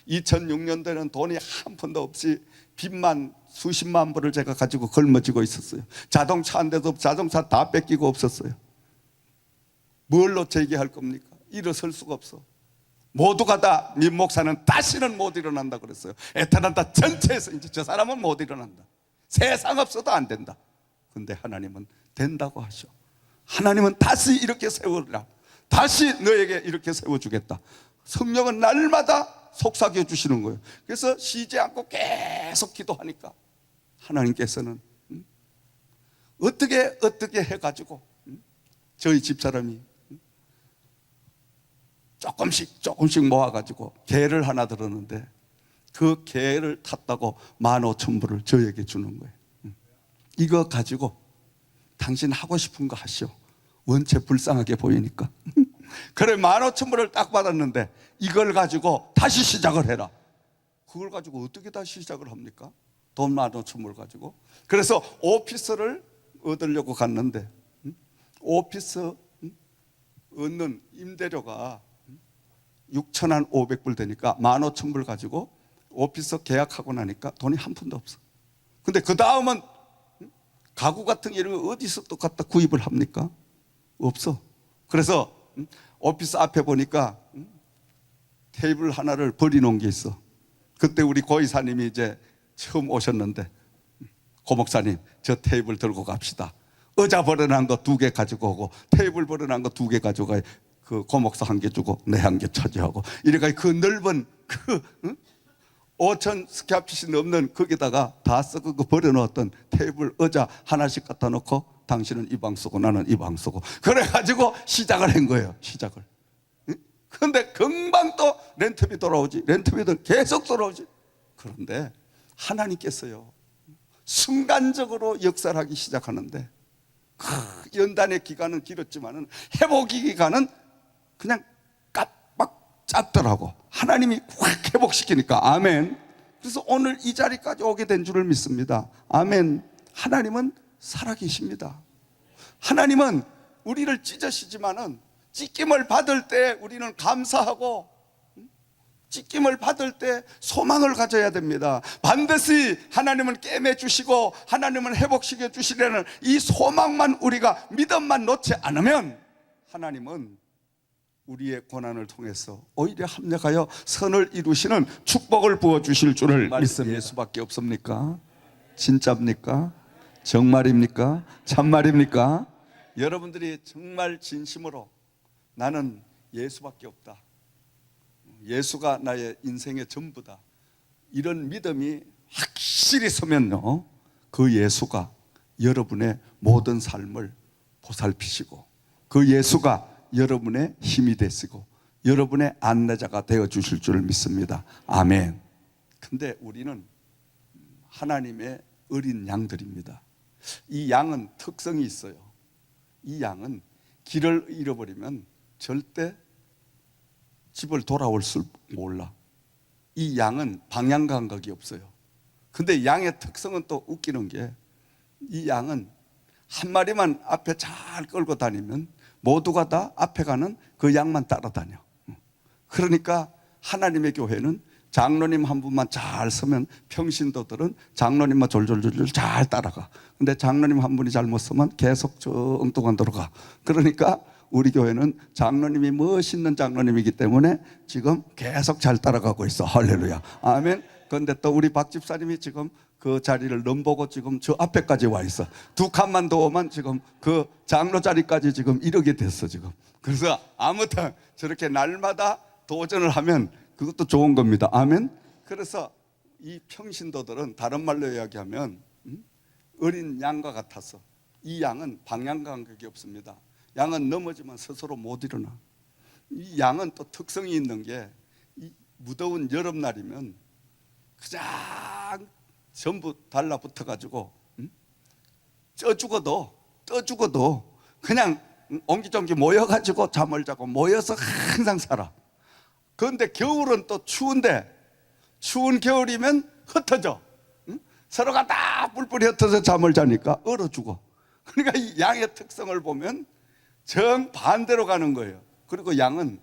2006년도에는 돈이 한 푼도 없이 빚만 수십만 불을 제가 가지고 걸머지고 있었어요. 자동차 한 대도 자동차 다 뺏기고 없었어요. 뭘로 재기할 겁니까? 일어설 수가 없어. 모두가 다 민 목사는 다시는 못 일어난다 그랬어요. 애타란다 전체에서 이제 저 사람은 못 일어난다. 세상 없어도 안 된다. 근데 하나님은 된다고 하셔. 하나님은 다시 이렇게 세우라. 다시 너에게 이렇게 세워주겠다. 성령은 날마다 속삭여 주시는 거예요. 그래서 쉬지 않고 계속 기도하니까 하나님께서는 어떻게 해가지고 저희 집사람이 조금씩 모아가지고 개를 하나 들었는데 그 개를 탔다고 15,000불을 저에게 주는 거예요. 이거 가지고 당신 하고 싶은 거 하시오. 원체 불쌍하게 보이니까. 그래 15,000불을 딱 받았는데 이걸 가지고 다시 시작을 해라. 그걸 가지고 어떻게 다시 시작을 합니까? 돈 15,000불 가지고. 그래서 오피스를 얻으려고 갔는데 오피스 얻는 임대료가 6,500불 되니까 15,000불 가지고 오피스 계약하고 나니까 돈이 한 푼도 없어. 근데 그 다음은 가구 같은 게 이런 거 어디서 또 갖다 구입을 합니까? 없어. 그래서 오피스 앞에 보니까 테이블 하나를 버려놓은 게 있어. 그때 우리 고이사님이 이제 처음 오셨는데 고 목사님 저 테이블 들고 갑시다. 의자 버려놓은 거 2개 가지고 오고 테이블 버려놓은 거 2개 가지고 가요. 그 고 목사 1개 주고 내 1개 차지하고 이래가 그 넓은 그 5,000 스퀘어핏이 넘는 거기다가 다 썩고 버려놓았던 테이블 의자 하나씩 갖다 놓고 당신은 이 방 쓰고 나는 이 방 쓰고 그래가지고 시작을 한 거예요. 시작을. 그런데 금방 또 렌트비 돌아오지. 렌트비도 계속 돌아오지. 그런데 하나님께서요 순간적으로 역사를 하기 시작하는데 연단의 기간은 길었지만은 회복의 기간은 그냥 깜빡 짧더라고. 하나님이 확 회복시키니까. 아멘. 그래서 오늘 이 자리까지 오게 된 줄을 믿습니다. 아멘. 하나님은 살아계십니다. 하나님은 우리를 찢으시지만은 찢김을 받을 때 우리는 감사하고 찢김을 받을 때 소망을 가져야 됩니다. 반드시 하나님은 꿰매 주시고 하나님은 회복시켜 주시려는 이 소망만, 우리가 믿음만 놓지 않으면 하나님은 우리의 고난을 통해서 오히려 합력하여 선을 이루시는 축복을 부어주실 줄을 믿습니다. 예수밖에 없습니까? 진짜입니까? 정말입니까? 참말입니까? 여러분들이 정말 진심으로 나는 예수밖에 없다, 예수가 나의 인생의 전부다, 이런 믿음이 확실히 서면요, 그 예수가 여러분의 모든 삶을 보살피시고 그 예수가 여러분의 힘이 되시고 여러분의 안내자가 되어 주실 줄 믿습니다. 아멘. 근데 우리는 하나님의 어린 양들입니다. 이 양은 특성이 있어요. 이 양은 길을 잃어버리면 절대 집을 돌아올 줄 몰라. 이 양은 방향 감각이 없어요. 근데 양의 특성은 또 웃기는 게, 이 양은 한 마리만 앞에 잘 끌고 다니면 모두가 다 앞에 가는 그 양만 따라다녀. 그러니까 하나님의 교회는 장로님 한 분만 잘 서면 평신도들은 장로님만 졸졸졸 잘 따라가. 근데 장로님 한 분이 잘못 서면 계속 저 엉뚱한 데로 가. 그러니까 우리 교회는 장로님이 멋있는 장로님이기 때문에 지금 계속 잘 따라가고 있어. 할렐루야, 아멘. 그런데 또 우리 박 집사님이 지금 그 자리를 넘보고 지금 저 앞에까지 와 있어. 두 칸만 더 오면 지금 그 장로 자리까지 지금 이르게 됐어 지금. 그래서 아무튼 저렇게 날마다 도전을 하면 그것도 좋은 겁니다. 아멘. 그래서 이 평신도들은 다른 말로 이야기하면 어린 양과 같아서, 이 양은 방향 감각이 없습니다. 양은 넘어지면 스스로 못 일어나. 이 양은 또 특성이 있는 게, 이 무더운 여름날이면 그냥 전부 달라붙어 가지고 떠 죽어도 그냥 옹기종기 모여가지고 잠을 자고 모여서 항상 살아. 그런데 겨울은 또 추운데, 추운 겨울이면 흩어져. 서로가 다 뿔뿔이 흩어져 잠을 자니까 얼어 죽어. 그러니까 이 양의 특성을 보면 정반대로 가는 거예요. 그리고 양은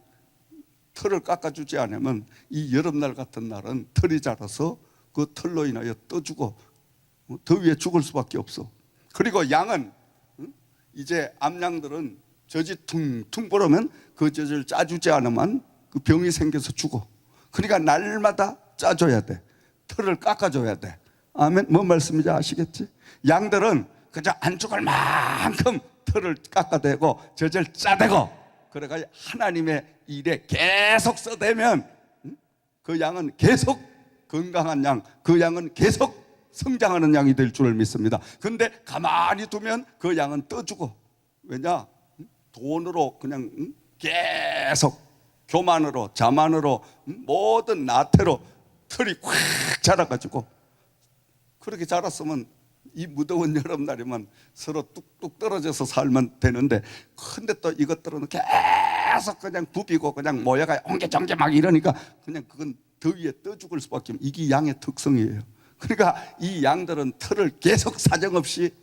털을 깎아주지 않으면 이 여름날 같은 날은 털이 자라서 그 털로 인하여 떠 죽어. 더위에 죽을 수밖에 없어. 그리고 양은 이제 암양들은 젖이 퉁퉁 불으면 그 젖을 짜주지 않으면 그 병이 생겨서 죽어. 그러니까 날마다 짜줘야 돼. 털을 깎아줘야 돼. 아멘. 뭔 말씀인지 아시겠지? 양들은 그저 안 죽을 만큼 털을 깎아대고 젖을 짜대고, 그래가 하나님의 일에 계속 써대면 그 양은 계속 건강한 양, 그 양은 계속 성장하는 양이 될 줄을 믿습니다. 근데 가만히 두면 그 양은 떠 죽어. 왜냐? 돈으로 그냥 계속 교만으로, 자만으로, 모든 나태로 털이 확 자라가지고, 그렇게 자랐으면 이 무더운 여름날이면 서로 뚝뚝 떨어져서 살면 되는데, 근데 또 이것들은 계속 그냥 부비고 그냥 모여가 옹개종개 막 이러니까 그냥 그건 더위에 떠 죽을 수밖에 없는, 이게 양의 특성이에요. 그러니까 이 양들은 털을 계속 사정없이,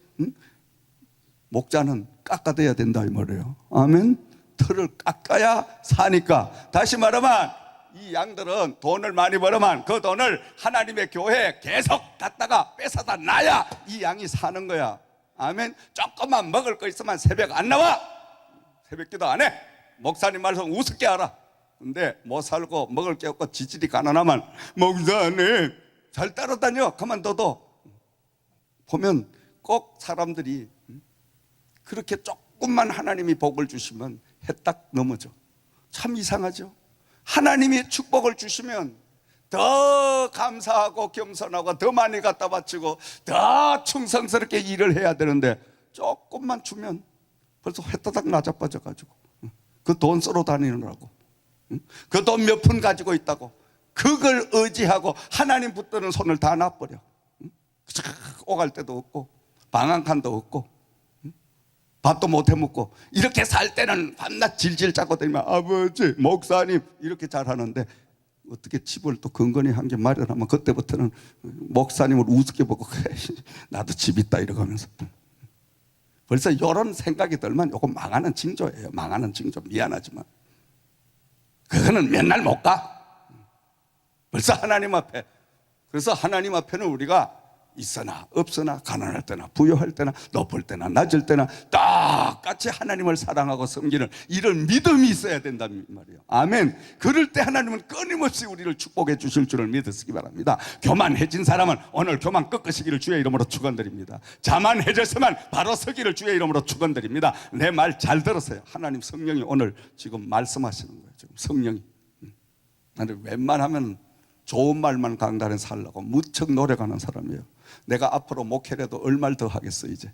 목자는 깎아대야 된다 이 말이에요. 아멘. 털을 깎아야 사니까. 다시 말하면 이 양들은 돈을 많이 벌으면 그 돈을 하나님의 교회에 계속 갖다가 뺏어다 놔야 이 양이 사는 거야. 아멘. 조금만 먹을 거 있으면 새벽 안 나와. 새벽 기도 안 해. 목사님 말씀 우습게 알아. 근데 못 살고 먹을 게 없고 지질이 가난하면, 목사님 잘 따라다녀 그만둬도, 보면 꼭 사람들이 그렇게 조금만 하나님이 복을 주시면 해 딱 넘어져. 참 이상하죠. 하나님이 축복을 주시면 더 감사하고 겸손하고 더 많이 갖다 바치고 더 충성스럽게 일을 해야 되는데, 조금만 주면 벌써 회따닥 낮아빠져가지고 그 돈 쏘러 다니느라고, 그 돈 몇 푼 가지고 있다고 그걸 의지하고 하나님 붙드는 손을 다 놔버려. 오갈 데도 없고 방 한 칸도 없고 밥도 못 해먹고, 이렇게 살 때는 밤낮 질질 짜고 다니면 아버지, 목사님 이렇게 잘하는데, 어떻게 집을 또 근근히 한 개 마련하면 그때부터는 목사님을 우습게 보고 나도 집 있다 이러면서. 벌써 이런 생각이 들면 이거 망하는 징조예요. 망하는 징조. 미안하지만 그거는 맨날 못 가. 벌써 하나님 앞에. 그래서 하나님 앞에는 우리가 있으나 없으나 가난할 때나 부유할 때나 높을 때나 낮을 때나 똑같이 하나님을 사랑하고 섬기는 이런 믿음이 있어야 된다는 말이에요. 아멘. 그럴 때 하나님은 끊임없이 우리를 축복해 주실 줄을 믿으시기 바랍니다. 교만해진 사람은 오늘 교만 꺾으시기를 주의 이름으로 축원드립니다. 자만해졌으면 바로 서기를 주의 이름으로 축원드립니다. 내 말 잘 들으세요. 하나님 성령이 오늘 지금 말씀하시는 거예요. 지금 성령이. 나는 웬만하면 좋은 말만 강단에 살라고 무척 노력하는 사람이에요. 내가 앞으로 목회라도 얼마를 더 하겠어 이제.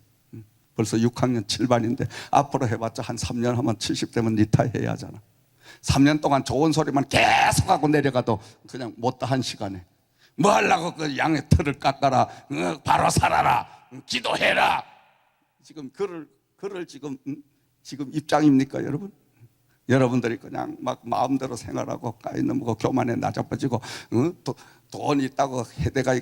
벌써 6학년 7반인데 앞으로 해봤자 한 3년 하면 70대면 리타해야 하잖아. 3년 동안 좋은 소리만 계속하고 내려가도 그냥 못다 한 시간에 뭐 하려고 그 양의 털을 깎아라, 바로 살아라, 기도해라. 지금 그럴 지금 입장입니까 여러분? 여러분들이 그냥 막 마음대로 생활하고 까이는 뭐 교만에 나자빠지고 돈 있다고 해대가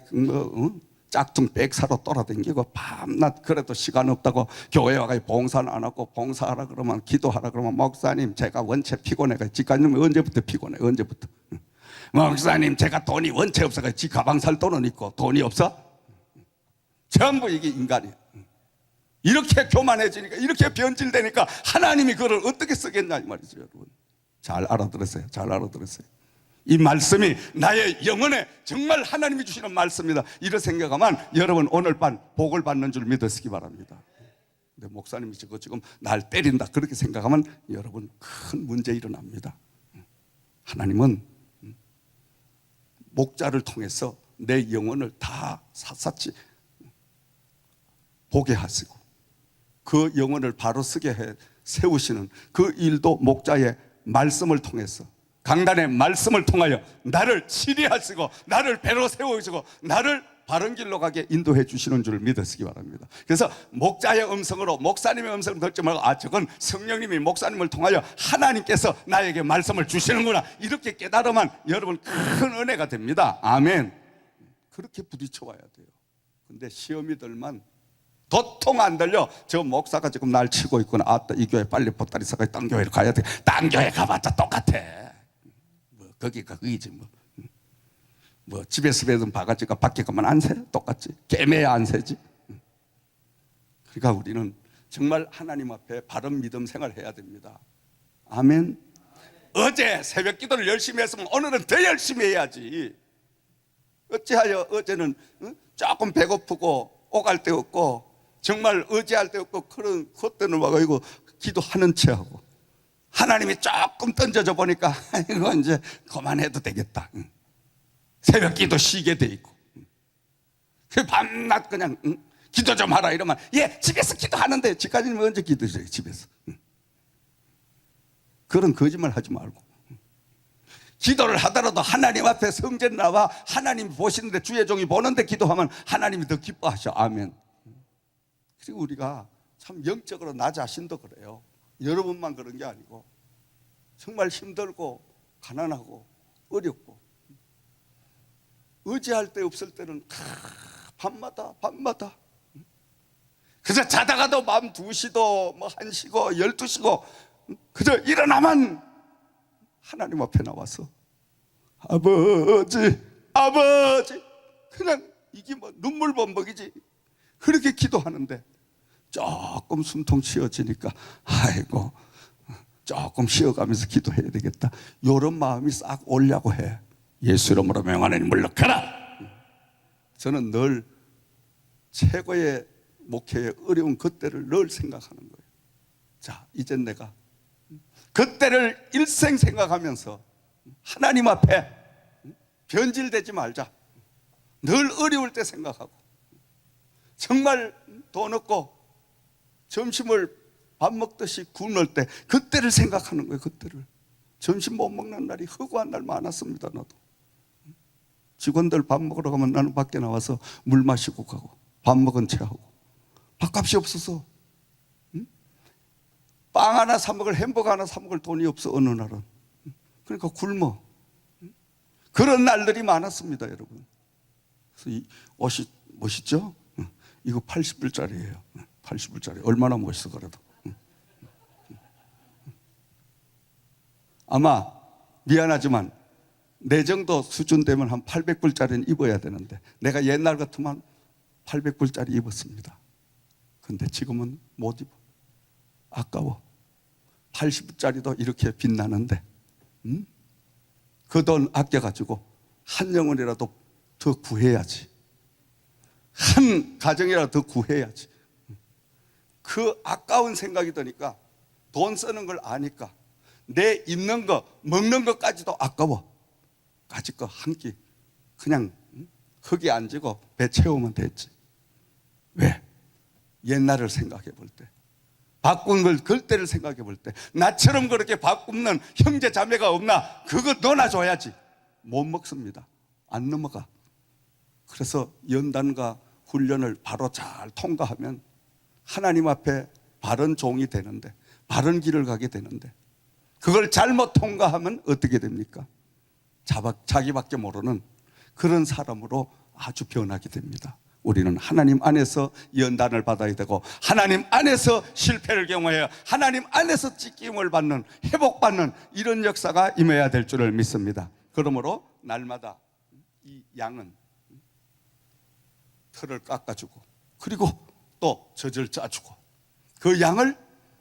짝퉁 백 사러 돌아다니고 밤낮 그래도 시간 없다고 교회 와가 봉사는 안 하고 봉사하라 그러면 기도하라 그러면 목사님 제가 원체 피곤해가 집가님 언제부터 피곤해 언제부터 목사님 제가 돈이 원체 없어가 지 가방 살 돈은 있고 돈이 없어? 전부 이게 인간이야. 이렇게 교만해지니까 이렇게 변질되니까 하나님이 그걸 어떻게 쓰겠냐 이 말이죠. 여러분 잘 알아들으세요. 잘 알아들으세요. 이 말씀이 나의 영혼에 정말 하나님이 주시는 말씀이다 이렇게 생각하면 여러분 오늘 밤 복을 받는 줄 믿으시기 바랍니다. 근데 목사님이 지금 날 때린다 그렇게 생각하면 여러분 큰 문제 일어납니다. 하나님은 목자를 통해서 내 영혼을 다 샅샅이 보게 하시고 그 영혼을 바로 서게 해 세우시는 그 일도 목자의 말씀을 통해서 강단의 말씀을 통하여 나를 치리하시고 나를 배로 세우시고 나를 바른 길로 가게 인도해 주시는 줄 믿으시기 바랍니다. 그래서 목자의 음성으로 목사님의 음성을 듣지 말고 저건 성령님이 목사님을 통하여 하나님께서 나에게 말씀을 주시는구나 이렇게 깨달으면 여러분 큰 은혜가 됩니다. 아멘. 그렇게 부딪혀 와야 돼요. 근데 시험이 들만 도통 안 들려. 저 목사가 지금 날 치고 있구나. 이 교회 빨리 보따리 싸가 딴 교회로 가야 돼. 딴 교회 가봤자 똑같아. 뭐 거기가 그이지 뭐 집에서 배던 바가지가 밖에 가면 안 새? 똑같지. 깨매야 안 새지. 그러니까 우리는 정말 하나님 앞에 바른 믿음 생활해야 됩니다. 아멘. 어제 새벽 기도를 열심히 했으면 오늘은 더 열심히 해야지. 어찌하여 어제는 조금 배고프고 오갈 데 없고 정말 의지할 데 없고 그런 그때는 와가지고 기도하는 체하고 하나님이 조금 던져져 보니까 이거 이제 그만해도 되겠다. 새벽 기도 쉬게 돼 있고 밤낮 그냥 기도 좀 하라 이러면 집에서 기도하는데 집까지는 언제 기도해요 집에서. 그런 거짓말 하지 말고 기도를 하더라도 하나님 앞에 성전 나와 하나님 보시는데 주의 종이 보는데 기도하면 하나님이 더 기뻐하셔. 아멘. 그리고 우리가 참 영적으로 나 자신도 그래요. 여러분만 그런 게 아니고 정말 힘들고 가난하고 어렵고 의지할 데 없을 때는 밤마다 그저 자다가도 밤 2시도 뭐 1시고 12시고 그저 일어나면 하나님 앞에 나와서 아버지 그냥 이게 뭐 눈물 범벅이지 그렇게 기도하는데 조금 숨통 쉬어지니까 아이고 조금 쉬어가면서 기도해야 되겠다 이런 마음이 싹 오려고 해. 예수 이름으로 명하나니 물러가라. 저는 늘 최고의 목회의 어려운 그때를 늘 생각하는 거예요. 자 이젠 내가 그때를 일생 생각하면서 하나님 앞에 변질되지 말자. 늘 어려울 때 생각하고 정말 돈 없고 점심을 밥 먹듯이 굶을 때 그때를 생각하는 거예요. 그때를. 점심 못 먹는 날이 허구한 날 많았습니다. 나도 직원들 밥 먹으러 가면 나는 밖에 나와서 물 마시고 가고 밥 먹은 채 하고 밥값이 없어서 빵 하나 사 먹을 햄버거 하나 사 먹을 돈이 없어 어느 날은. 그러니까 굶어. 그런 날들이 많았습니다 여러분. 그래서 이 옷이 멋있죠? 이거 80불짜리예요 80불짜리 얼마나 멋있어 그래도. 아마 미안하지만 내 정도 수준 되면 한 800불짜리는 입어야 되는데 내가 옛날 같으면 800불짜리 입었습니다. 근데 지금은 못 입어. 아까워. 80불짜리도 이렇게 빛나는데 그 돈 아껴가지고 한 영혼이라도 더 구해야지. 한 가정이라도 더 구해야지. 그 아까운 생각이 드니까 돈 쓰는 걸 아니까 내 입는 거 먹는 것까지도 아까워. 가질 거 한 끼 그냥 흙이 안 지고 배 채우면 됐지. 왜? 옛날을 생각해 볼 때, 바꾼 걸 그때를 생각해 볼 때, 나처럼 그렇게 바꾸는 형제 자매가 없나? 그거 넣어줘야지. 못 먹습니다. 안 넘어가. 그래서 연단과 훈련을 바로 잘 통과하면 하나님 앞에 바른 종이 되는데, 바른 길을 가게 되는데, 그걸 잘못 통과하면 어떻게 됩니까? 자기밖에 모르는 그런 사람으로 아주 변하게 됩니다. 우리는 하나님 안에서 연단을 받아야 되고, 하나님 안에서 실패를 경험해야, 하나님 안에서 찢김을 받는, 회복받는 이런 역사가 임해야 될 줄을 믿습니다. 그러므로 날마다 이 양은 털을 깎아주고, 그리고 또 젖을 짜주고, 그 양을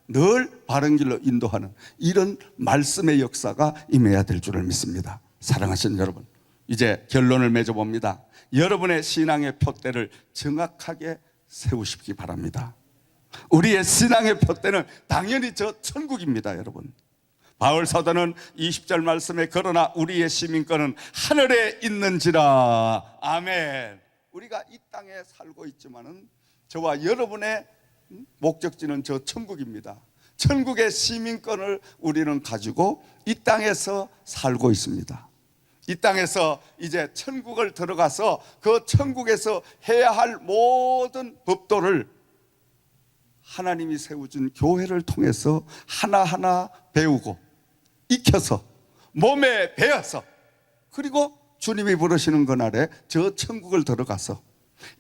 늘 바른 길로 인도하는 이런 말씀의 역사가 임해야 될 줄을 믿습니다. 사랑하시는 여러분, 이제 결론을 맺어봅니다. 여러분의 신앙의 푯대를 정확하게 세우시기 바랍니다. 우리의 신앙의 푯대는 당연히 저 천국입니다. 여러분, 바울 사도는 20절 말씀에 그러나 우리의 시민권은 하늘에 있는지라. 아멘. 우리가 이 땅에 살고 있지만은 저와 여러분의 목적지는 저 천국입니다. 천국의 시민권을 우리는 가지고 이 땅에서 살고 있습니다. 이 땅에서 이제 천국을 들어가서 그 천국에서 해야 할 모든 법도를 하나님이 세워준 교회를 통해서 하나하나 배우고 익혀서 몸에 배어서, 그리고 주님이 부르시는 그날에 저 천국을 들어가서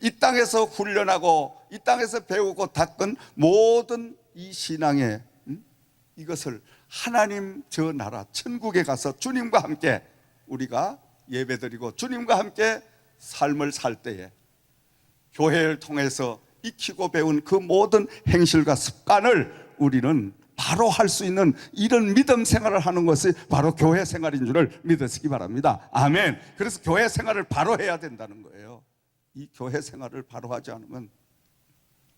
이 땅에서 훈련하고 이 땅에서 배우고 닦은 모든 이 신앙의 이것을 하나님 저 나라 천국에 가서 주님과 함께 우리가 예배드리고 주님과 함께 삶을 살 때에 교회를 통해서 익히고 배운 그 모든 행실과 습관을 우리는 바로 할 수 있는 이런 믿음 생활을 하는 것이 바로 교회 생활인 줄을 믿으시기 바랍니다. 아멘. 그래서 교회 생활을 바로 해야 된다는 거예요. 이 교회 생활을 바로 하지 않으면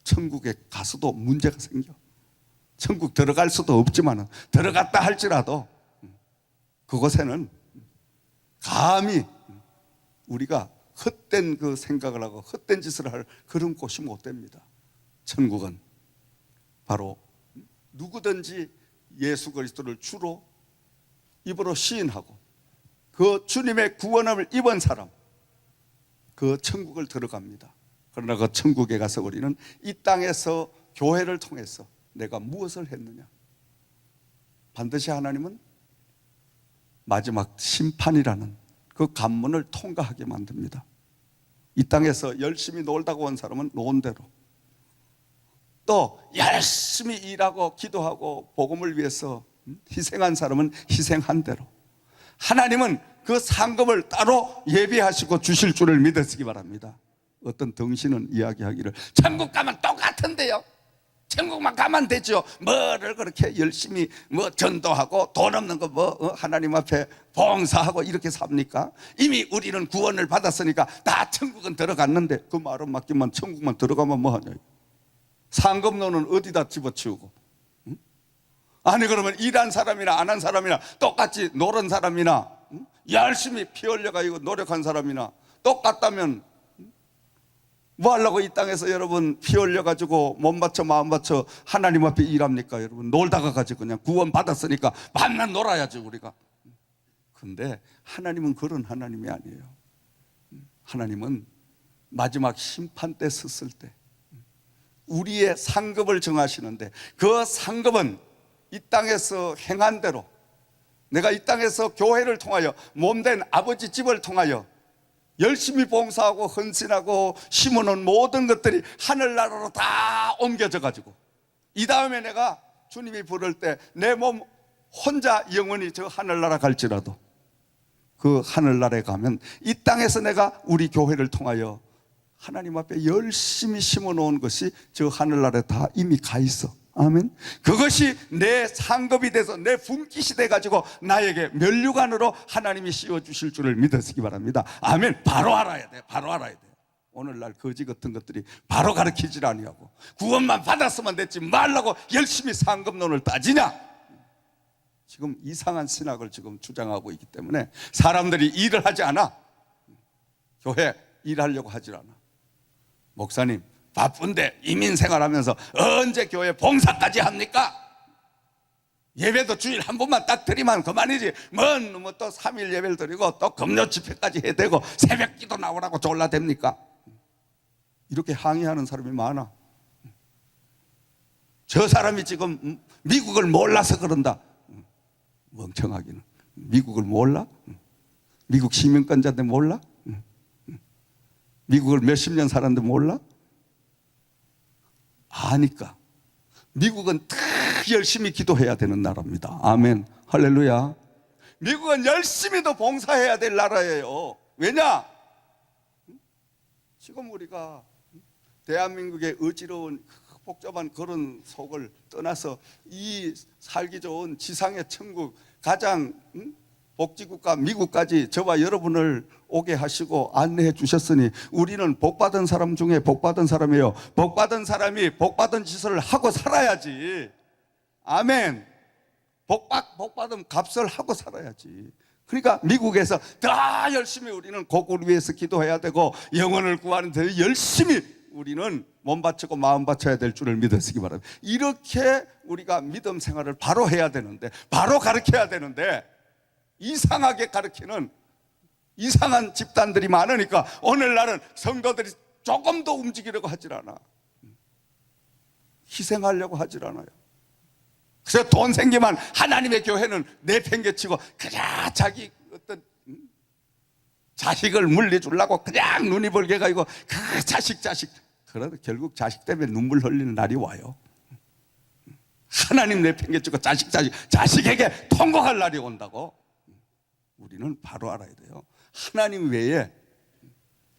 천국에 가서도 문제가 생겨. 천국 들어갈 수도 없지만 들어갔다 할지라도 그곳에는 감히 우리가 헛된 그 생각을 하고 헛된 짓을 할 그런 곳이 못 됩니다. 천국은 바로 누구든지 예수 그리스도를 주로 입으로 시인하고 그 주님의 구원함을 입은 사람, 그 천국을 들어갑니다. 그러나 그 천국에 가서 우리는 이 땅에서 교회를 통해서 내가 무엇을 했느냐, 반드시 하나님은 마지막 심판이라는 그 관문을 통과하게 만듭니다. 이 땅에서 열심히 놀다가 온 사람은 노은 대로, 또 열심히 일하고 기도하고 복음을 위해서 희생한 사람은 희생한 대로 하나님은 그 상급을 따로 예비하시고 주실 줄을 믿으시기 바랍니다. 어떤 덩신은 이야기하기를 천국 가면 똑같은데요, 천국만 가면 되죠, 뭐를 그렇게 열심히 뭐 전도하고 돈 없는 거 뭐 하나님 앞에 봉사하고 이렇게 삽니까? 이미 우리는 구원을 받았으니까 다 천국은 들어갔는데 그 말은 맡기면 천국만 들어가면 뭐하냐, 상급론은 어디다 집어치우고, 아니 그러면 일한 사람이나 안 한 사람이나 똑같이 노른 사람이나 열심히 피 흘려가지고 노력한 사람이나 똑같다면 뭐 하려고 이 땅에서 여러분 피 흘려가지고 몸 바쳐 마음 바쳐 하나님 앞에 일합니까? 여러분 놀다가 가지 그냥 구원 받았으니까 밤낮 놀아야지 우리가. 근데 하나님은 그런 하나님이 아니에요. 하나님은 마지막 심판 때 섰을 때 우리의 상급을 정하시는데, 그 상급은 이 땅에서 행한 대로, 내가 이 땅에서 교회를 통하여 몸된 아버지 집을 통하여 열심히 봉사하고 헌신하고 심어놓은 모든 것들이 하늘나라로 다 옮겨져 가지고 이 다음에 내가 주님이 부를 때 내 몸 혼자 영원히 저 하늘나라 갈지라도 그 하늘나라에 가면 이 땅에서 내가 우리 교회를 통하여 하나님 앞에 열심히 심어놓은 것이 저 하늘나라에 다 이미 가 있어. 아멘. 그것이 내 상급이 돼서 내 분깃이 돼가지고 나에게 면류관으로 하나님이 씌워주실 줄을 믿으시기 바랍니다. 아멘. 바로 알아야 돼. 바로 알아야 돼. 오늘날 거지 같은 것들이 바로 가르치질 아니하고 구원만 받았으면 됐지 말라고 열심히 상급론을 따지냐. 지금 이상한 신학을 지금 주장하고 있기 때문에 사람들이 일을 하지 않아. 교회 일하려고 하질 않아. 목사님 바쁜데 이민생활하면서 언제 교회 봉사까지 합니까? 예배도 주일 한 번만 딱 드리면 그만이지 뭐 또 3일 예배를 드리고 또 금요 집회까지 해야 되고 새벽 기도 나오라고 졸라댑니까? 이렇게 항의하는 사람이 많아. 저 사람이 지금 미국을 몰라서 그런다. 멍청하기는. 미국을 몰라? 미국 시민권자인데 몰라? 미국을 몇십 년 살았는데 몰라? 아니까. 미국은 더 열심히 기도해야 되는 나라입니다. 아멘. 할렐루야. 미국은 열심히 더 봉사해야 될 나라예요. 왜냐? 지금 우리가 대한민국의 어지러운 복잡한 그런 속을 떠나서 이 살기 좋은 지상의 천국 가장 복지국가 미국까지 저와 여러분을 오게 하시고 안내해 주셨으니 우리는 복받은 사람 중에 복받은 사람이에요. 복받은 사람이 복받은 짓을 하고 살아야지. 아멘. 복받은 값을 하고 살아야지. 그러니까 미국에서 더 열심히 우리는 고국을 위해서 기도해야 되고 영혼을 구하는 데 열심히 우리는 몸 바치고 마음 바쳐야 될 줄을 믿으시기 바랍니다. 이렇게 우리가 믿음 생활을 바로 해야 되는데 바로 가르쳐야 되는데 이상하게 가르치는 이상한 집단들이 많으니까 오늘날은 성도들이 조금 더 움직이려고 하질 않아. 희생하려고 하질 않아요. 그래서 돈 생기면 하나님의 교회는 내팽개치고 그냥 자기 어떤 자식을 물려주려고 그냥 눈이 벌게 가지고 그 자식 그래도 결국 자식 때문에 눈물 흘리는 날이 와요. 하나님 내팽개치고 자식에게 통곡할 날이 온다고. 우리는 바로 알아야 돼요. 하나님 외에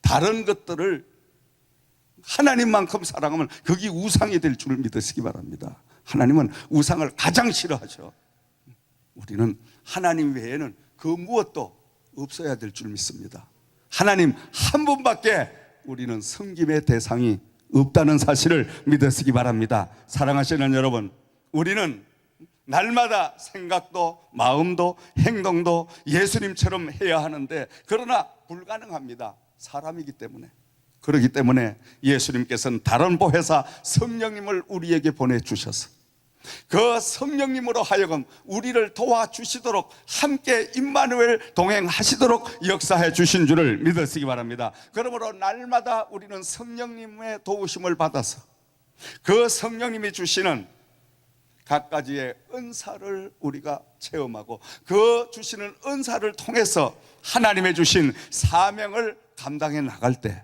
다른 것들을 하나님만큼 사랑하면 그게 우상이 될 줄을 믿으시기 바랍니다. 하나님은 우상을 가장 싫어하죠. 우리는 하나님 외에는 그 무엇도 없어야 될 줄 믿습니다. 하나님 한 분밖에 우리는 섬김의 대상이 없다는 사실을 믿으시기 바랍니다. 사랑하시는 여러분, 우리는 날마다 생각도 마음도 행동도 예수님처럼 해야 하는데 그러나 불가능합니다. 사람이기 때문에. 그렇기 때문에 예수님께서는 다른 보혜사 성령님을 우리에게 보내주셔서 그 성령님으로 하여금 우리를 도와주시도록 함께 임마누엘 동행하시도록 역사해 주신 줄을 믿으시기 바랍니다. 그러므로 날마다 우리는 성령님의 도우심을 받아서 그 성령님이 주시는 갖가지의 은사를 우리가 체험하고 그 주시는 은사를 통해서 하나님의 주신 사명을 감당해 나갈 때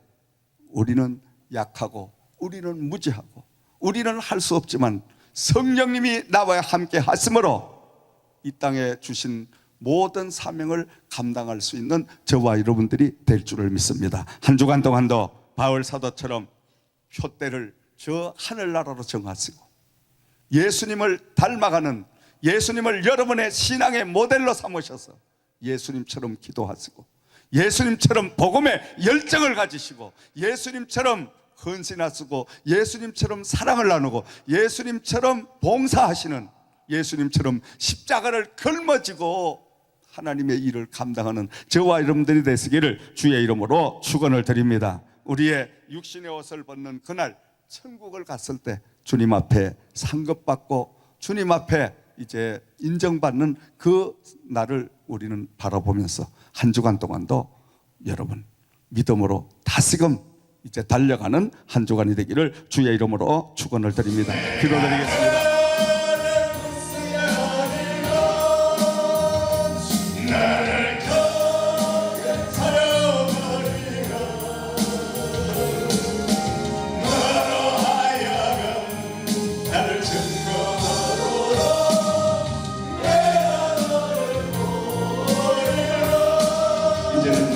우리는 약하고 우리는 무지하고 우리는 할 수 없지만 성령님이 나와 함께 하심으로 이 땅에 주신 모든 사명을 감당할 수 있는 저와 여러분들이 될 줄을 믿습니다. 한 주간 동안도 바울 사도처럼 표대를 저 하늘나라로 정하시고 예수님을 닮아가는 예수님을 여러분의 신앙의 모델로 삼으셔서 예수님처럼 기도하시고 예수님처럼 복음의 열정을 가지시고 예수님처럼 헌신하시고 예수님처럼 사랑을 나누고 예수님처럼 봉사하시는 예수님처럼 십자가를 걸머지고 하나님의 일을 감당하는 저와 여러분들이 되시기를 주의 이름으로 축원을 드립니다. 우리의 육신의 옷을 벗는 그날 천국을 갔을 때 주님 앞에 상급받고 주님 앞에 이제 인정받는 그 날을 우리는 바라보면서 한 주간 동안도 여러분 믿음으로 다시금 이제 달려가는 한 주간이 되기를 주의 이름으로 축원을 드립니다. 기도드리겠습니다.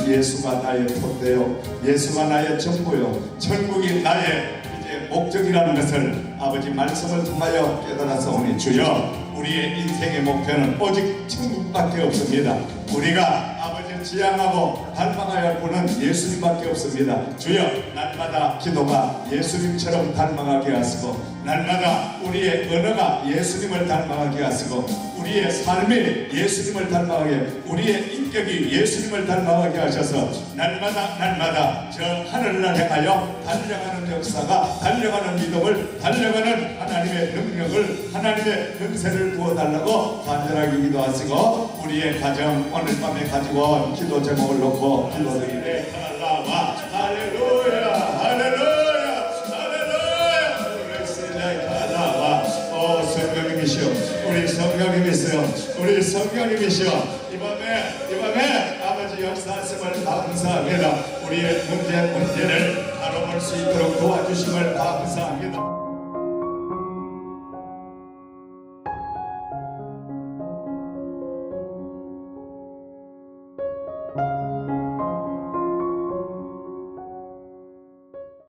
예수가 나의 토대요, 예수가 나의 전부요, 천국이 나의 이제 목적이라는 것을 아버지 말씀을 통하여 깨달아서 오니 주여, 우리의 인생의 목표는 오직 천국밖에 없습니다. 우리가 아버지 지향하고 닮아가야 할 분은 예수님밖에 없습니다. 주여, 날마다 기도가 예수님처럼 닮아가게 하시고, 날마다 우리의 언어가 예수님을 닮아가게 하시고, 우리의 삶이 예수님을 닮아가게, 우리의 인격이 예수님을 닮아가게 하셔서 날마다 저 하늘을 향하여 달려가는 역사가, 달려가는 믿음을, 달려가는 하나님의 능력을, 하나님의 권세를 부어달라고 간절하게 기도하시고, 우리의 가정 오늘 밤에 가지고 온 기도 제목을 놓고 기도드리네. 할라와 할렐루야 할렐루야 할렐루야 할라와. 오 성령님이시여, 우리 성령님이시여, 우리 성령님이시여, 이 밤에 아버지 역사하심을 감사합니다. 우리의 문제를 바로볼 수 있도록 도와주심을 감사합니다.